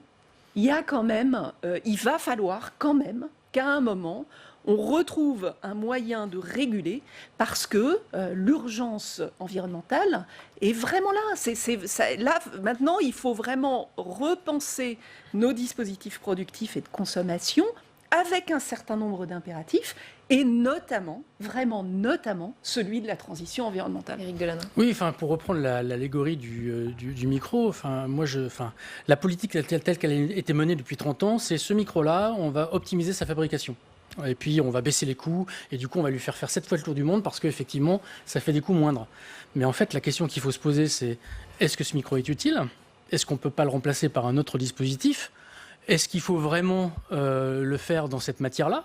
Speaker 9: il y a quand même, il va falloir quand même qu'à un moment, on retrouve un moyen de réguler parce que l'urgence environnementale est vraiment là. Là, maintenant, il faut vraiment repenser nos dispositifs productifs et de consommation avec un certain nombre d'impératifs et notamment, vraiment notamment, celui de la transition environnementale.
Speaker 1: Éric Delannoy.
Speaker 3: Oui, enfin, pour reprendre l'allégorie du micro, enfin, la politique telle qu'elle a été menée depuis 30 ans, c'est ce micro-là, on va optimiser sa fabrication. Et puis on va baisser les coûts et du coup on va lui faire 7 fois le tour du monde parce qu'effectivement ça fait des coûts moindres. Mais en fait la question qu'il faut se poser c'est est-ce que ce micro est utile ? Est-ce qu'on ne peut pas le remplacer par un autre dispositif ? Est-ce qu'il faut vraiment le faire dans cette matière-là ?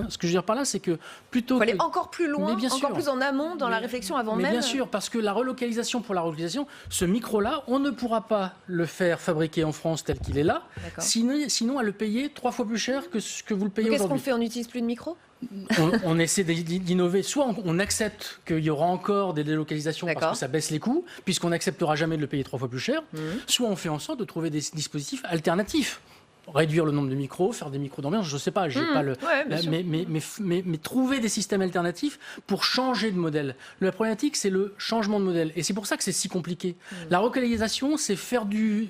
Speaker 3: Ce que je veux dire par là, c'est que plutôt...
Speaker 1: Il faut aller encore plus loin,
Speaker 3: bien sûr,
Speaker 1: encore plus en amont dans la réflexion avant même...
Speaker 3: Bien sûr, parce que la relocalisation pour la relocalisation, ce micro-là, on ne pourra pas le faire fabriquer en France tel qu'il est là, sinon à le payer 3 fois plus cher que ce que vous le payez aujourd'hui.
Speaker 1: Qu'est-ce qu'on fait ? On n'utilise plus de micro ?
Speaker 3: on essaie d'innover. Soit on accepte qu'il y aura encore des délocalisations parce que ça baisse les coûts, puisqu'on n'acceptera jamais de le payer 3 fois plus cher, soit on fait en sorte de trouver des dispositifs alternatifs. réduire le nombre de micros, faire des micros d'ambiance, je ne sais pas, j'ai pas le... mais trouver des systèmes alternatifs pour changer de modèle. La problématique, c'est le changement de modèle. Et c'est pour ça que c'est si compliqué. La relocalisation, c'est faire du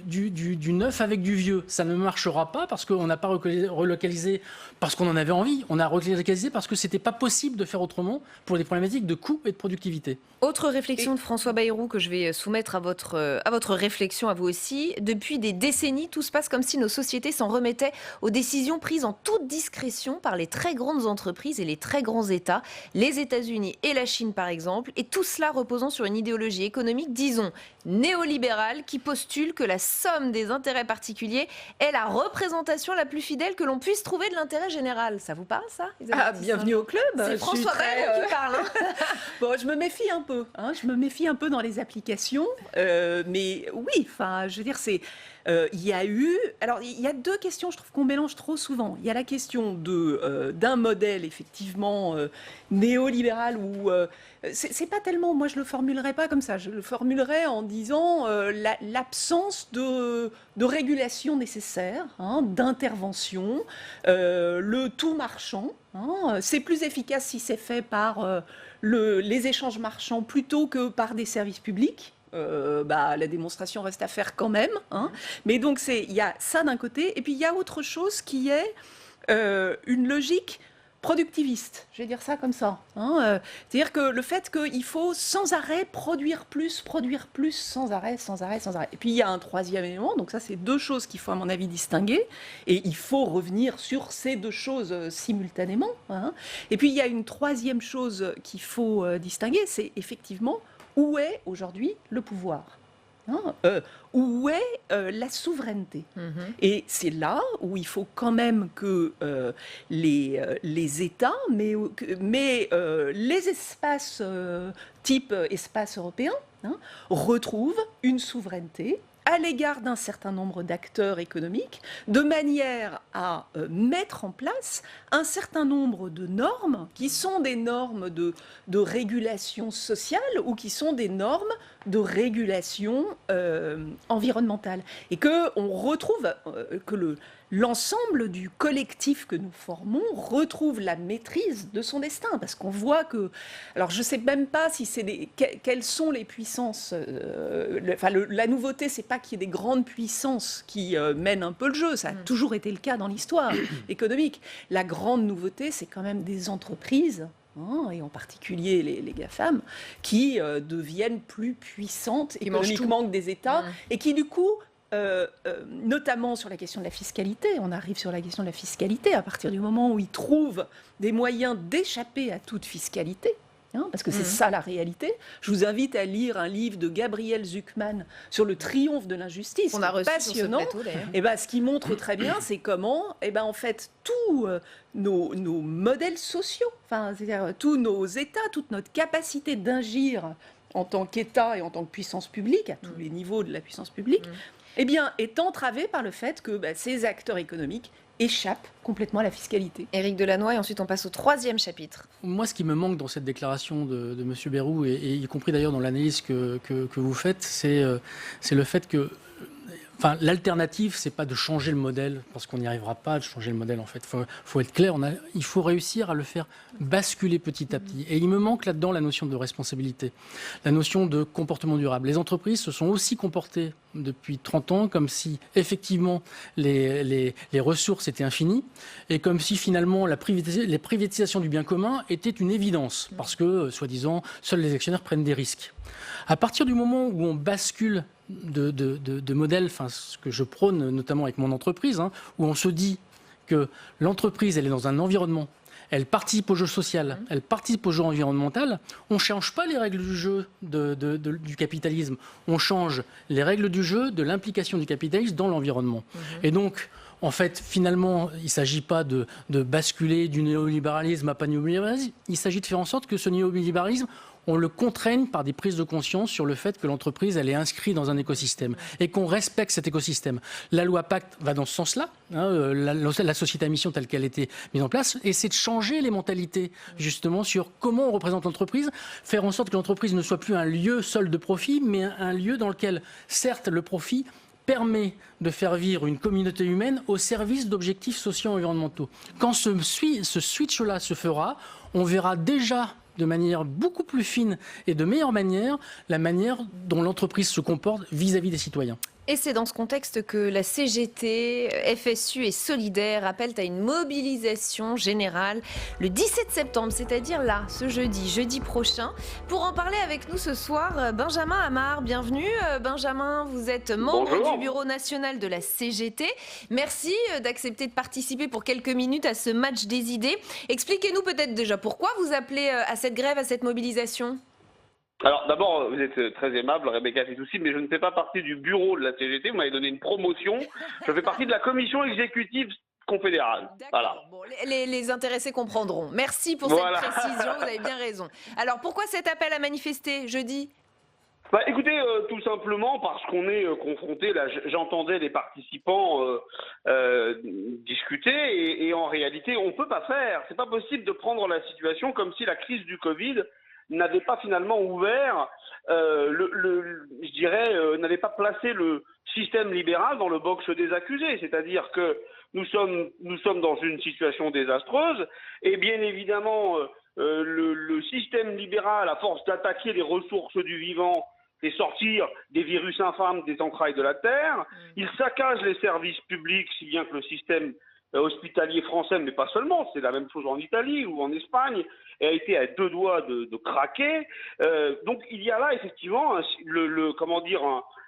Speaker 3: neuf avec du vieux. Ça ne marchera pas parce qu'on n'a pas relocalisé parce qu'on en avait envie. On a relocalisé parce que ce n'était pas possible de faire autrement pour des problématiques de coût et de productivité.
Speaker 1: Autre réflexion de François Bayrou que je vais soumettre à votre réflexion, à vous aussi. Depuis des décennies, tout se passe comme si nos sociétés s'en remettaient aux décisions prises en toute discrétion par les très grandes entreprises et les très grands États, les États-Unis et la Chine par exemple, et tout cela reposant sur une idéologie économique, disons, néolibérale, qui postule que la somme des intérêts particuliers est la représentation la plus fidèle que l'on puisse trouver de l'intérêt général. Ça vous parle, ça, Isabelle Tisson ?
Speaker 9: Bienvenue au club.
Speaker 1: C'est François Bayrou qui parle.
Speaker 9: Bon, je me méfie un peu. Je me méfie un peu dans les applications. Mais oui, je veux dire, il y a deux questions, je trouve qu'on mélange trop souvent. Il y a la question d'un modèle effectivement néolibéral où c'est pas tellement, moi je le formulerais pas comme ça, je le formulerais en disant l'absence de régulation nécessaire, d'intervention, le tout marchand. C'est plus efficace si c'est fait par les échanges marchands plutôt que par des services publics. La démonstration reste à faire quand même. Mais donc, il y a ça d'un côté. Et puis, il y a autre chose qui est une logique productiviste. Je vais dire ça comme ça. C'est-à-dire que le fait qu'il faut sans arrêt produire plus, sans arrêt. Et puis, il y a un troisième élément. Donc ça, c'est deux choses qu'il faut, à mon avis, distinguer. Et il faut revenir sur ces deux choses simultanément. Et puis, il y a une troisième chose qu'il faut distinguer. C'est effectivement... où est aujourd'hui le pouvoir ? Où est la souveraineté ? Et c'est là où il faut quand même que les États, mais les espaces type espace européen, retrouvent une souveraineté à l'égard d'un certain nombre d'acteurs économiques, de manière à mettre en place un certain nombre de normes qui sont des normes de régulation sociale ou qui sont des normes de régulation environnementale. Et qu'on retrouve, que l'ensemble du collectif que nous formons retrouve la maîtrise de son destin. Parce qu'on voit que... Alors, je ne sais même pas si c'est quelles sont les puissances... la nouveauté, c'est pas qu'il y ait des grandes puissances qui mènent un peu le jeu. Ça a toujours été le cas dans l'histoire économique. La grande nouveauté, c'est quand même des entreprises, et en particulier les GAFAM, qui deviennent plus puissantes économiquement que des États, et qui, du coup... notamment sur la question de la fiscalité, on arrive sur la question de la fiscalité à partir du moment où ils trouvent des moyens d'échapper à toute fiscalité, parce que c'est ça la réalité. Je vous invite à lire un livre de Gabriel Zucman sur le triomphe de l'injustice.
Speaker 1: On a reçu
Speaker 9: passionnant.
Speaker 1: sur ce plateau, d'ailleurs.
Speaker 9: Et ce qui montre très bien, c'est comment, en fait, tous nos modèles sociaux, c'est-à-dire tous nos États, toute notre capacité d'agir en tant qu'État et en tant que puissance publique, à tous les niveaux de la puissance publique, est entravé par le fait que ces acteurs économiques échappent complètement à la fiscalité.
Speaker 1: Éric Delannoy, et ensuite on passe au troisième chapitre.
Speaker 3: Moi, ce qui me manque dans cette déclaration de M. Bayrou, et y compris d'ailleurs dans l'analyse que vous faites, c'est le fait que... l'alternative, c'est pas de changer le modèle, parce qu'on n'y arrivera pas de changer le modèle, en fait. Faut être clair, il faut réussir à le faire basculer petit à petit. Et il me manque là-dedans la notion de responsabilité, la notion de comportement durable. Les entreprises se sont aussi comportées depuis 30 ans comme si, effectivement, les ressources étaient infinies, et comme si, finalement, les privatisations du bien commun étaient une évidence, parce que, soi-disant, seuls les actionnaires prennent des risques. À partir du moment où on bascule de modèle, ce que je prône notamment avec mon entreprise, où on se dit que l'entreprise, elle est dans un environnement, elle participe au jeu social, elle participe au jeu environnemental, on ne change pas les règles du jeu du capitalisme, on change les règles du jeu de l'implication du capitalisme dans l'environnement. Et donc, en fait, finalement, il ne s'agit pas de basculer du néolibéralisme à pas néolibéralisme, il s'agit de faire en sorte que ce néolibéralisme, on le contraigne par des prises de conscience sur le fait que l'entreprise, elle est inscrite dans un écosystème et qu'on respecte cet écosystème. La loi Pacte va dans ce sens-là, la société à mission telle qu'elle a été mise en place, et c'est de changer les mentalités, justement, sur comment on représente l'entreprise, faire en sorte que l'entreprise ne soit plus un lieu seul de profit, mais un lieu dans lequel, certes, le profit permet de faire vivre une communauté humaine au service d'objectifs sociaux et environnementaux. Quand ce switch-là se fera, on verra déjà de manière beaucoup plus fine et de meilleure manière la manière dont l'entreprise se comporte vis-à-vis des citoyens.
Speaker 1: Et c'est dans ce contexte que la CGT, FSU et Solidaires appellent à une mobilisation générale le 17 septembre, c'est-à-dire là, ce jeudi prochain. Pour en parler avec nous ce soir, Benjamin Amar, bienvenue. Benjamin, vous êtes membre du Bureau national de la CGT. Merci d'accepter de participer pour quelques minutes à ce match des idées. Expliquez-nous peut-être déjà pourquoi vous appelez à cette grève, à cette mobilisation.
Speaker 8: Alors d'abord, vous êtes très aimable, Rebecca Fitoussi, mais je ne fais pas partie du bureau de la CGT, vous m'avez donné une promotion, je fais partie de la commission exécutive confédérale. Voilà.
Speaker 1: Bon, les intéressés comprendront. Merci pour cette précision, vous avez bien raison. Alors pourquoi cet appel à manifester jeudi ?
Speaker 8: Écoutez, tout simplement parce qu'on est confronté, là j'entendais les participants discuter et en réalité on ne peut pas faire, c'est pas possible de prendre la situation comme si la crise du Covid n'avait pas finalement ouvert, je dirais, n'avait pas placé le système libéral dans le box des accusés. C'est-à-dire que nous sommes dans une situation désastreuse et bien évidemment, le système libéral, à force d'attaquer les ressources du vivant et sortir des virus infâmes des entrailles de la Terre, il saccage les services publics, si bien que le système hospitalier français, mais pas seulement, c'est la même chose en Italie ou en Espagne, et a été à 2 doigts de craquer. Donc il y a là effectivement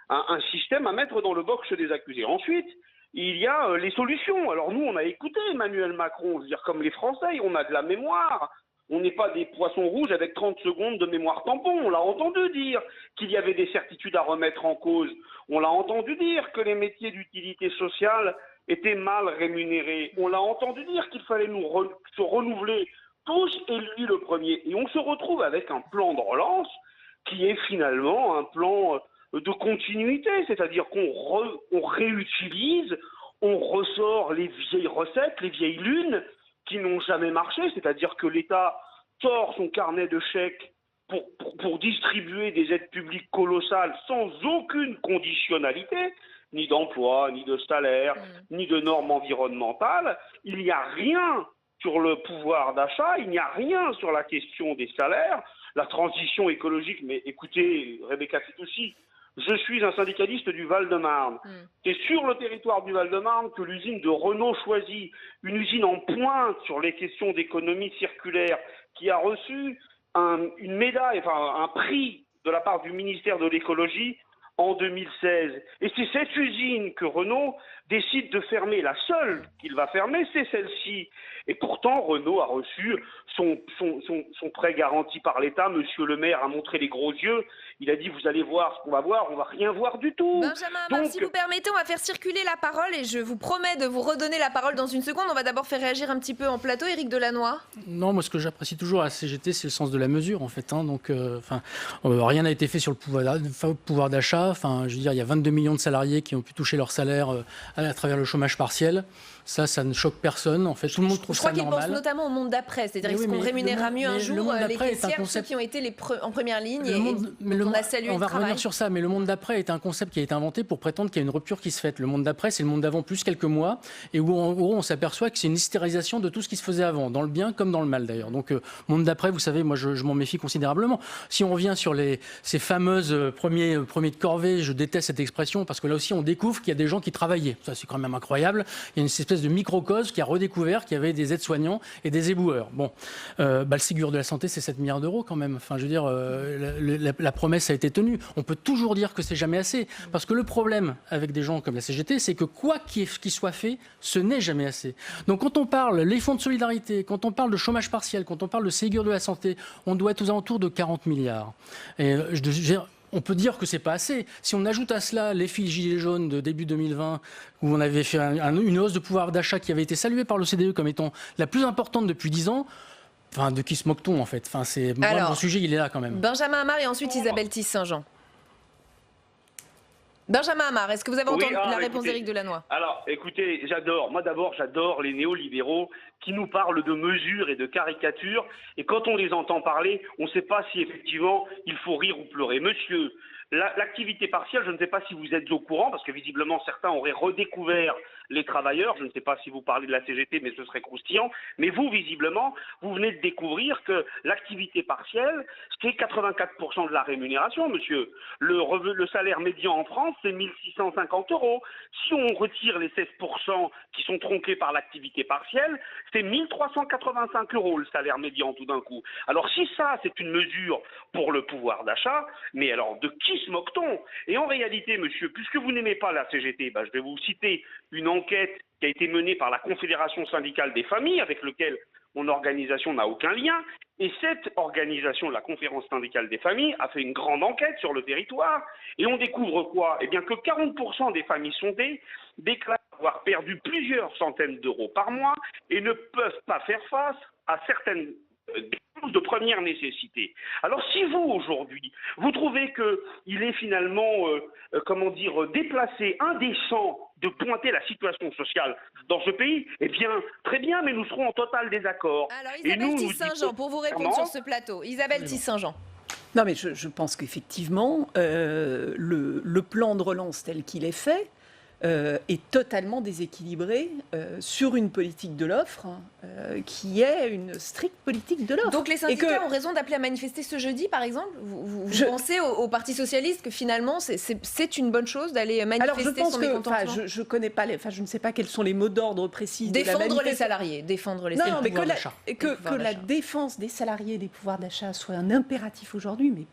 Speaker 8: un système à mettre dans le box des accusés. Ensuite, il y a les solutions. Alors nous, on a écouté Emmanuel Macron, je veux dire, comme les Français, on a de la mémoire. On n'est pas des poissons rouges avec 30 secondes de mémoire tampon. On l'a entendu dire qu'il y avait des certitudes à remettre en cause. On l'a entendu dire que les métiers d'utilité sociale étaient mal rémunérés. On l'a entendu dire qu'il fallait se renouveler tous, et lui le premier. Et on se retrouve avec un plan de relance qui est finalement un plan de continuité, c'est-à-dire qu'on réutilise, on ressort les vieilles recettes, les vieilles lunes qui n'ont jamais marché, c'est-à-dire que l'État sort son carnet de chèques pour distribuer des aides publiques colossales sans aucune conditionnalité, ni d'emploi, ni de salaire, ni de normes environnementales. Il n'y a rien sur le pouvoir d'achat, il n'y a rien sur la question des salaires, la transition écologique. Mais écoutez, Rebecca Fitoussi, je suis un syndicaliste du Val-de-Marne. C'est sur le territoire du Val-de-Marne que l'usine de Renault choisit, une usine en pointe sur les questions d'économie circulaire, qui a reçu une médaille, un prix de la part du ministère de l'écologie en 2016. Et c'est cette usine que Renault décide de fermer. La seule qu'il va fermer, c'est celle-ci. Et pourtant, Renault a reçu son prêt garanti par l'État. Monsieur le maire a montré les gros yeux. Il a dit, vous allez voir ce qu'on va voir, on va rien voir du tout.
Speaker 1: Benjamin Amar, si vous permettez, on va faire circuler la parole et je vous promets de vous redonner la parole dans une seconde. On va d'abord faire réagir un petit peu en plateau. Éric Delannoy.
Speaker 3: Non, moi ce que j'apprécie toujours à la CGT, c'est le sens de la mesure en fait. Donc, rien n'a été fait sur le pouvoir d'achat. Enfin, je veux dire, il y a 22 millions de salariés qui ont pu toucher leur salaire à travers le chômage partiel. Ça ne choque personne. En fait, tout le monde trouve ça normal.
Speaker 1: Je crois qu'il pense notamment au monde d'après, c'est-à-dire est-ce qu'on rémunérera mieux un jour les caissières, ceux qui ont été en première ligne on a salué le travail.
Speaker 3: On va revenir sur ça, mais le monde d'après est un concept qui a été inventé pour prétendre qu'il y a une rupture qui se fait. Le monde d'après, c'est le monde d'avant plus quelques mois, et où en gros on s'aperçoit que c'est une hystérisation de tout ce qui se faisait avant, dans le bien comme dans le mal d'ailleurs. Donc monde d'après, vous savez, moi je m'en méfie considérablement. Si on revient sur ces fameuses premiers de corvée, je déteste cette expression parce que là aussi on découvre qu'il y a des gens qui travaillaient. Ça c'est quand même incroyable. Il y a une espèce de microcosme qui a redécouvert qu'il y avait des aides-soignants et des éboueurs. Bon, le Ségur de la santé, c'est 7 milliards d'euros quand même. Enfin, je veux dire, la promesse a été tenue. On peut toujours dire que c'est jamais assez, parce que le problème avec des gens comme la CGT, c'est que quoi qu'il soit fait, ce n'est jamais assez. Donc quand on parle les fonds de solidarité, quand on parle de chômage partiel, quand on parle de Ségur de la santé, on doit être aux alentours de 40 milliards. Et on peut dire que c'est pas assez. Si on ajoute à cela les filles gilets jaunes de début 2020, où on avait fait une hausse de pouvoir d'achat qui avait été saluée par l'OCDE comme étant la plus importante depuis 10 ans, enfin, de qui se moque-t-on en fait? Enfin, le sujet, il est là quand même.
Speaker 1: Benjamin Amar et ensuite Isabelle Tisse-Saint-Jean. Benjamin Amar, est-ce que vous avez entendu la réponse d'Éric Delannoy?
Speaker 8: Alors, écoutez, moi d'abord, j'adore les néolibéraux qui nous parlent de mesures et de caricatures, et quand on les entend parler, on ne sait pas si effectivement il faut rire ou pleurer. Monsieur, l'activité partielle, je ne sais pas si vous êtes au courant, parce que visiblement certains auraient redécouvert les travailleurs. Je ne sais pas si vous parlez de la CGT, mais ce serait croustillant. Mais vous, visiblement, vous venez de découvrir que l'activité partielle, c'est 84% de la rémunération, monsieur. Le salaire médian en France, c'est 1 650 €. Si on retire les 16% qui sont tronqués par l'activité partielle, c'est 1 385 € le salaire médian tout d'un coup. Alors si ça, c'est une mesure pour le pouvoir d'achat, mais alors de qui se moque-t-on? Et en réalité, monsieur, puisque vous n'aimez pas la CGT, je vais vous citer une enquête qui a été menée par la Confédération syndicale des familles, avec laquelle mon organisation n'a aucun lien. Et cette organisation, la Conférence syndicale des familles, a fait une grande enquête sur le territoire. Et on découvre quoi? Eh bien que 40% des familles sondées déclarent avoir perdu plusieurs centaines d'euros par mois et ne peuvent pas faire face à certaines dépenses de première nécessité. Alors si vous, aujourd'hui, vous trouvez qu'il est finalement, déplacé, indécent de pointer la situation sociale dans ce pays, eh bien, très bien, mais nous serons en total désaccord.
Speaker 1: Alors Isabelle Tisse-Saint-Jean, pour vous répondre sur ce plateau. Isabelle Tisse-Saint-Jean.
Speaker 9: Non, mais je pense qu'effectivement, le plan de relance tel qu'il est fait est totalement déséquilibré sur une politique de l'offre qui est une stricte politique de l'offre.
Speaker 1: Donc les syndicats ont raison d'appeler à manifester ce jeudi, par exemple? Vous pensez au Parti socialiste que finalement c'est une bonne chose d'aller manifester son mécontentement?
Speaker 9: Je connais pas je ne sais pas quels sont les mots d'ordre précis.
Speaker 1: Défendre les salariés, défendre les salariés.
Speaker 9: Non, mais que la défense des salariés et des pouvoirs d'achat soit un impératif aujourd'hui, mais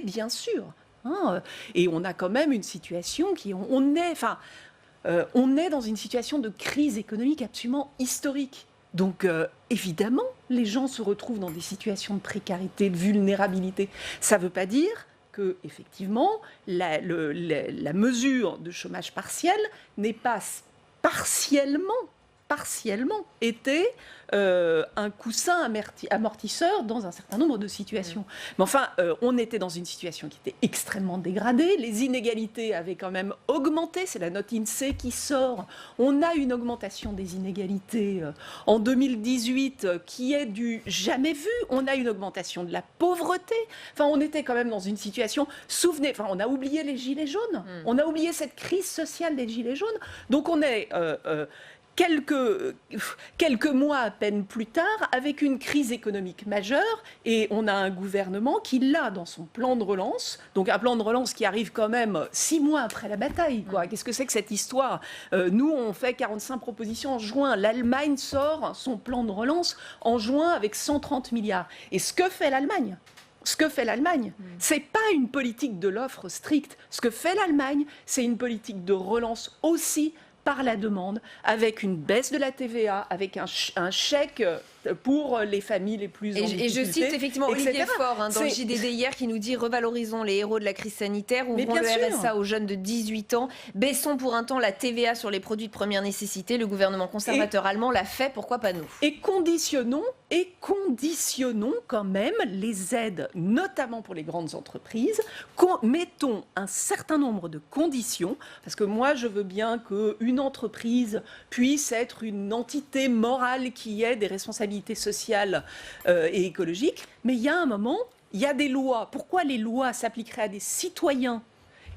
Speaker 9: bien sûr. Et on a quand même une situation on est dans une situation de crise économique absolument historique. Donc évidemment, les gens se retrouvent dans des situations de précarité, de vulnérabilité. Ça ne veut pas dire que effectivement la mesure de chômage partiel n'est pas partiellement été un coussin amortisseur dans un certain nombre de situations. Mais enfin, on était dans une situation qui était extrêmement dégradée. Les inégalités avaient quand même augmenté. C'est la note INSEE qui sort. On a une augmentation des inégalités en 2018 qui est du jamais vu. On a une augmentation de la pauvreté. Enfin, on était quand même dans une situation... on a oublié les gilets jaunes. On a oublié cette crise sociale des gilets jaunes. Donc on est... Quelques mois à peine plus tard, avec une crise économique majeure, et on a un gouvernement qui l'a dans son plan de relance, donc un plan de relance qui arrive quand même 6 mois après la bataille. Qu'est-ce que c'est que cette histoire? Nous, on fait 45 propositions en juin. L'Allemagne sort son plan de relance en juin avec 130 milliards. Et ce que fait l'Allemagne, c'est pas une politique de l'offre stricte. Ce que fait l'Allemagne, c'est une politique de relance aussi par la demande, avec une baisse de la TVA, avec un chèque pour les familles les plus en difficulté.
Speaker 1: Et je cite effectivement Olivier Faure dans le JDD hier qui nous dit « Revalorisons les héros de la crise sanitaire, ouvrons le RSA aux jeunes de 18 ans, baissons pour un temps la TVA sur les produits de première nécessité. Le gouvernement conservateur allemand l'a fait, pourquoi pas nous ?»
Speaker 9: Et conditionnons quand même les aides, notamment pour les grandes entreprises. Mettons un certain nombre de conditions, parce que moi je veux bien qu'une entreprise puisse être une entité morale qui ait des responsabilités sociales et écologiques, mais il y a un moment, il y a des lois. Pourquoi les lois s'appliqueraient à des citoyens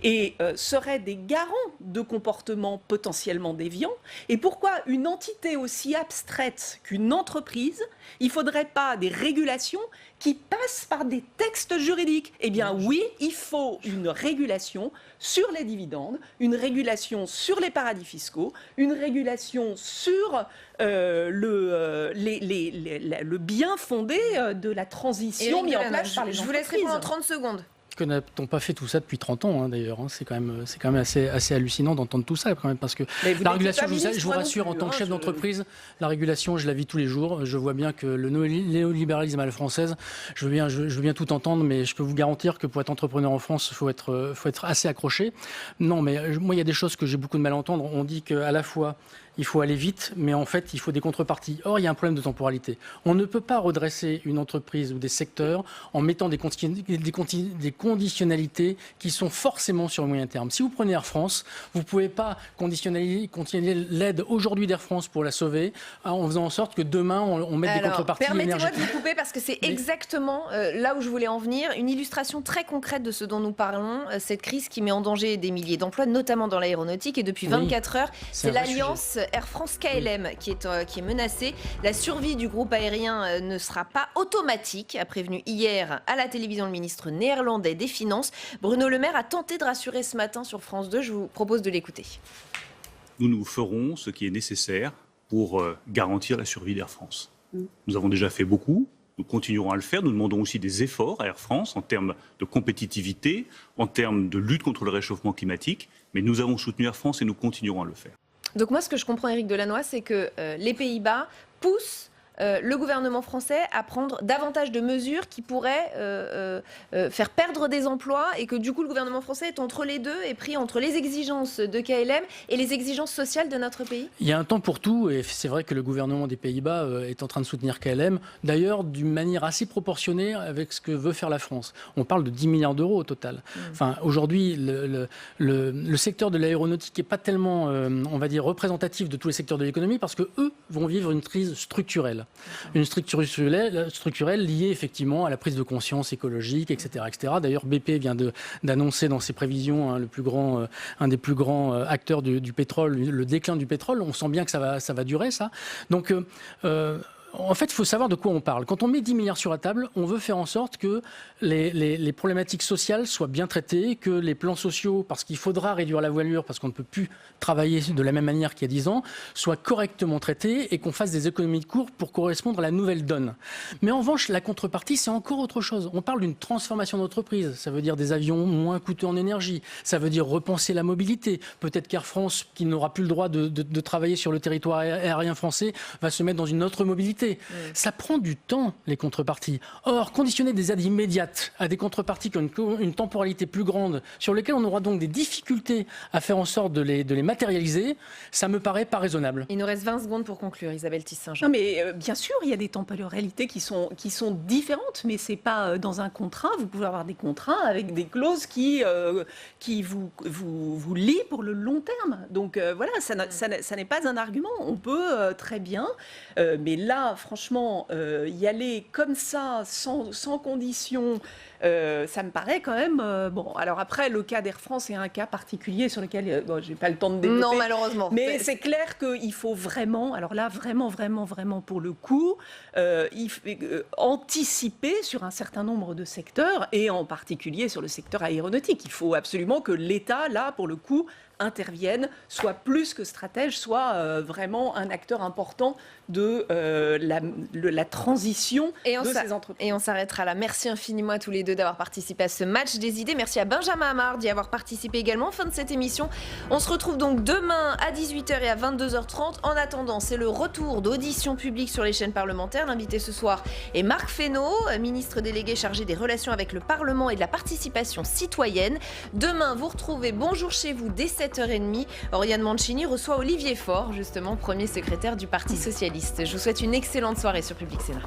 Speaker 9: et seraient des garants de comportements potentiellement déviants? Et pourquoi une entité aussi abstraite qu'une entreprise, il ne faudrait pas des régulations qui passent par des textes juridiques? Eh bien oui, il faut une régulation sur les dividendes, une régulation sur les paradis fiscaux, une régulation sur le bien fondé de la transition mis en place par les entreprises.
Speaker 1: Je vous laisse répondre en 30 secondes.
Speaker 3: Que n'a-t-on pas fait tout ça depuis 30 ans d'ailleurs? C'est quand même assez hallucinant d'entendre tout ça quand même, parce que la régulation, je vous rassure, en tant que chef d'entreprise, la régulation, je la vis tous les jours. Je vois bien que le néolibéralisme à la française, je veux bien tout entendre, mais je peux vous garantir que pour être entrepreneur en France, il faut être assez accroché. Non, mais moi, il y a des choses que j'ai beaucoup de mal à entendre. On dit qu'à la fois, il faut aller vite, mais en fait, il faut des contreparties. Or, il y a un problème de temporalité. On ne peut pas redresser une entreprise ou des secteurs en mettant des conditionnalités qui sont forcément sur le moyen terme. Si vous prenez Air France, vous ne pouvez pas conditionner l'aide aujourd'hui d'Air France pour la sauver en faisant en sorte que demain, on mette des contreparties énergétiques.
Speaker 1: Permettez-moi de vous couper parce que c'est exactement là où je voulais en venir. Une illustration très concrète de ce dont nous parlons, cette crise qui met en danger des milliers d'emplois, notamment dans l'aéronautique. Et depuis 24 heures, c'est l'alliance Air France-KLM qui est menacée. La survie du groupe aérien ne sera pas automatique, a prévenu hier à la télévision le ministre néerlandais des Finances. Bruno Le Maire a tenté de rassurer ce matin sur France 2. Je vous propose de l'écouter.
Speaker 10: Nous ferons ce qui est nécessaire pour garantir la survie d'Air France. Nous avons déjà fait beaucoup. Nous continuerons à le faire. Nous demandons aussi des efforts à Air France en termes de compétitivité, en termes de lutte contre le réchauffement climatique. Mais nous avons soutenu Air France et nous continuerons à le faire.
Speaker 1: Donc moi, ce que je comprends, Éric Delannoy, c'est que les Pays-Bas poussent le gouvernement français à prendre davantage de mesures qui pourraient faire perdre des emplois et que du coup le gouvernement français est entre les deux et pris entre les exigences de KLM et les exigences sociales de notre pays.
Speaker 3: Il y a un temps pour tout et c'est vrai que le gouvernement des Pays-Bas est en train de soutenir KLM, d'ailleurs d'une manière assez proportionnée avec ce que veut faire la France. On parle de 10 milliards d'euros au total. Enfin, aujourd'hui, le secteur de l'aéronautique n'est pas tellement, on va dire, représentatif de tous les secteurs de l'économie parce qu'eux vont vivre une crise structurelle. Une structure structurelle liée effectivement à la prise de conscience écologique, etc. etc. D'ailleurs, BP vient d'annoncer dans ses prévisions un des plus grands acteurs du pétrole, le déclin du pétrole. On sent bien que ça va durer, ça. Donc, en fait, il faut savoir de quoi on parle. Quand on met 10 milliards sur la table, on veut faire en sorte que les problématiques sociales soient bien traitées, que les plans sociaux, parce qu'il faudra réduire la voilure, parce qu'on ne peut plus travailler de la même manière qu'il y a 10 ans, soient correctement traités et qu'on fasse des économies de cours pour correspondre à la nouvelle donne. Mais en revanche, la contrepartie, c'est encore autre chose. On parle d'une transformation d'entreprise. Ça veut dire des avions moins coûteux en énergie. Ça veut dire repenser la mobilité. Peut-être qu'Air France, qui n'aura plus le droit de travailler sur le territoire aérien français, va se mettre dans une autre mobilité. Ça prend du temps, les contreparties. Or, conditionner des aides immédiates à des contreparties qui ont une temporalité plus grande, sur lesquelles on aura donc des difficultés à faire en sorte de les matérialiser, ça me paraît pas raisonnable.
Speaker 1: Il nous reste 20 secondes pour conclure, Isabelle Tisse-Saint-Jean.
Speaker 9: Non, mais bien sûr, il y a des temporalités qui sont différentes, mais c'est pas dans un contrat. Vous pouvez avoir des contrats avec des clauses qui vous lient pour le long terme. Donc voilà, ça n'est pas un argument. On peut très bien, mais là, franchement, y aller comme ça, sans condition, ça me paraît quand même... bon, alors après, le cas d'Air France est un cas particulier sur lequel je n'ai pas le temps de développer.
Speaker 1: Non, malheureusement.
Speaker 9: Mais c'est clair qu'il faut vraiment, alors là, vraiment pour le coup, anticiper sur un certain nombre de secteurs, et en particulier sur le secteur aéronautique. Il faut absolument que l'État, là, pour le coup, intervienne, soit plus que stratège, soit vraiment un acteur important de la transition de ces entreprises.
Speaker 1: Et on s'arrêtera là. Merci infiniment à tous les deux d'avoir participé à ce match des idées. Merci à Benjamin Amar d'y avoir participé également. Fin de cette émission. On se retrouve donc demain à 18h et à 22h30. En attendant, c'est le retour d'auditions publiques sur les chaînes parlementaires. L'invité ce soir est Marc Fesneau, ministre délégué chargé des relations avec le Parlement et de la participation citoyenne. Demain, vous retrouvez Bonjour chez vous dès 7h30. Oriane Mancini reçoit Olivier Faure, justement, premier secrétaire du Parti socialiste. Je vous souhaite une excellente soirée sur Public Sénat.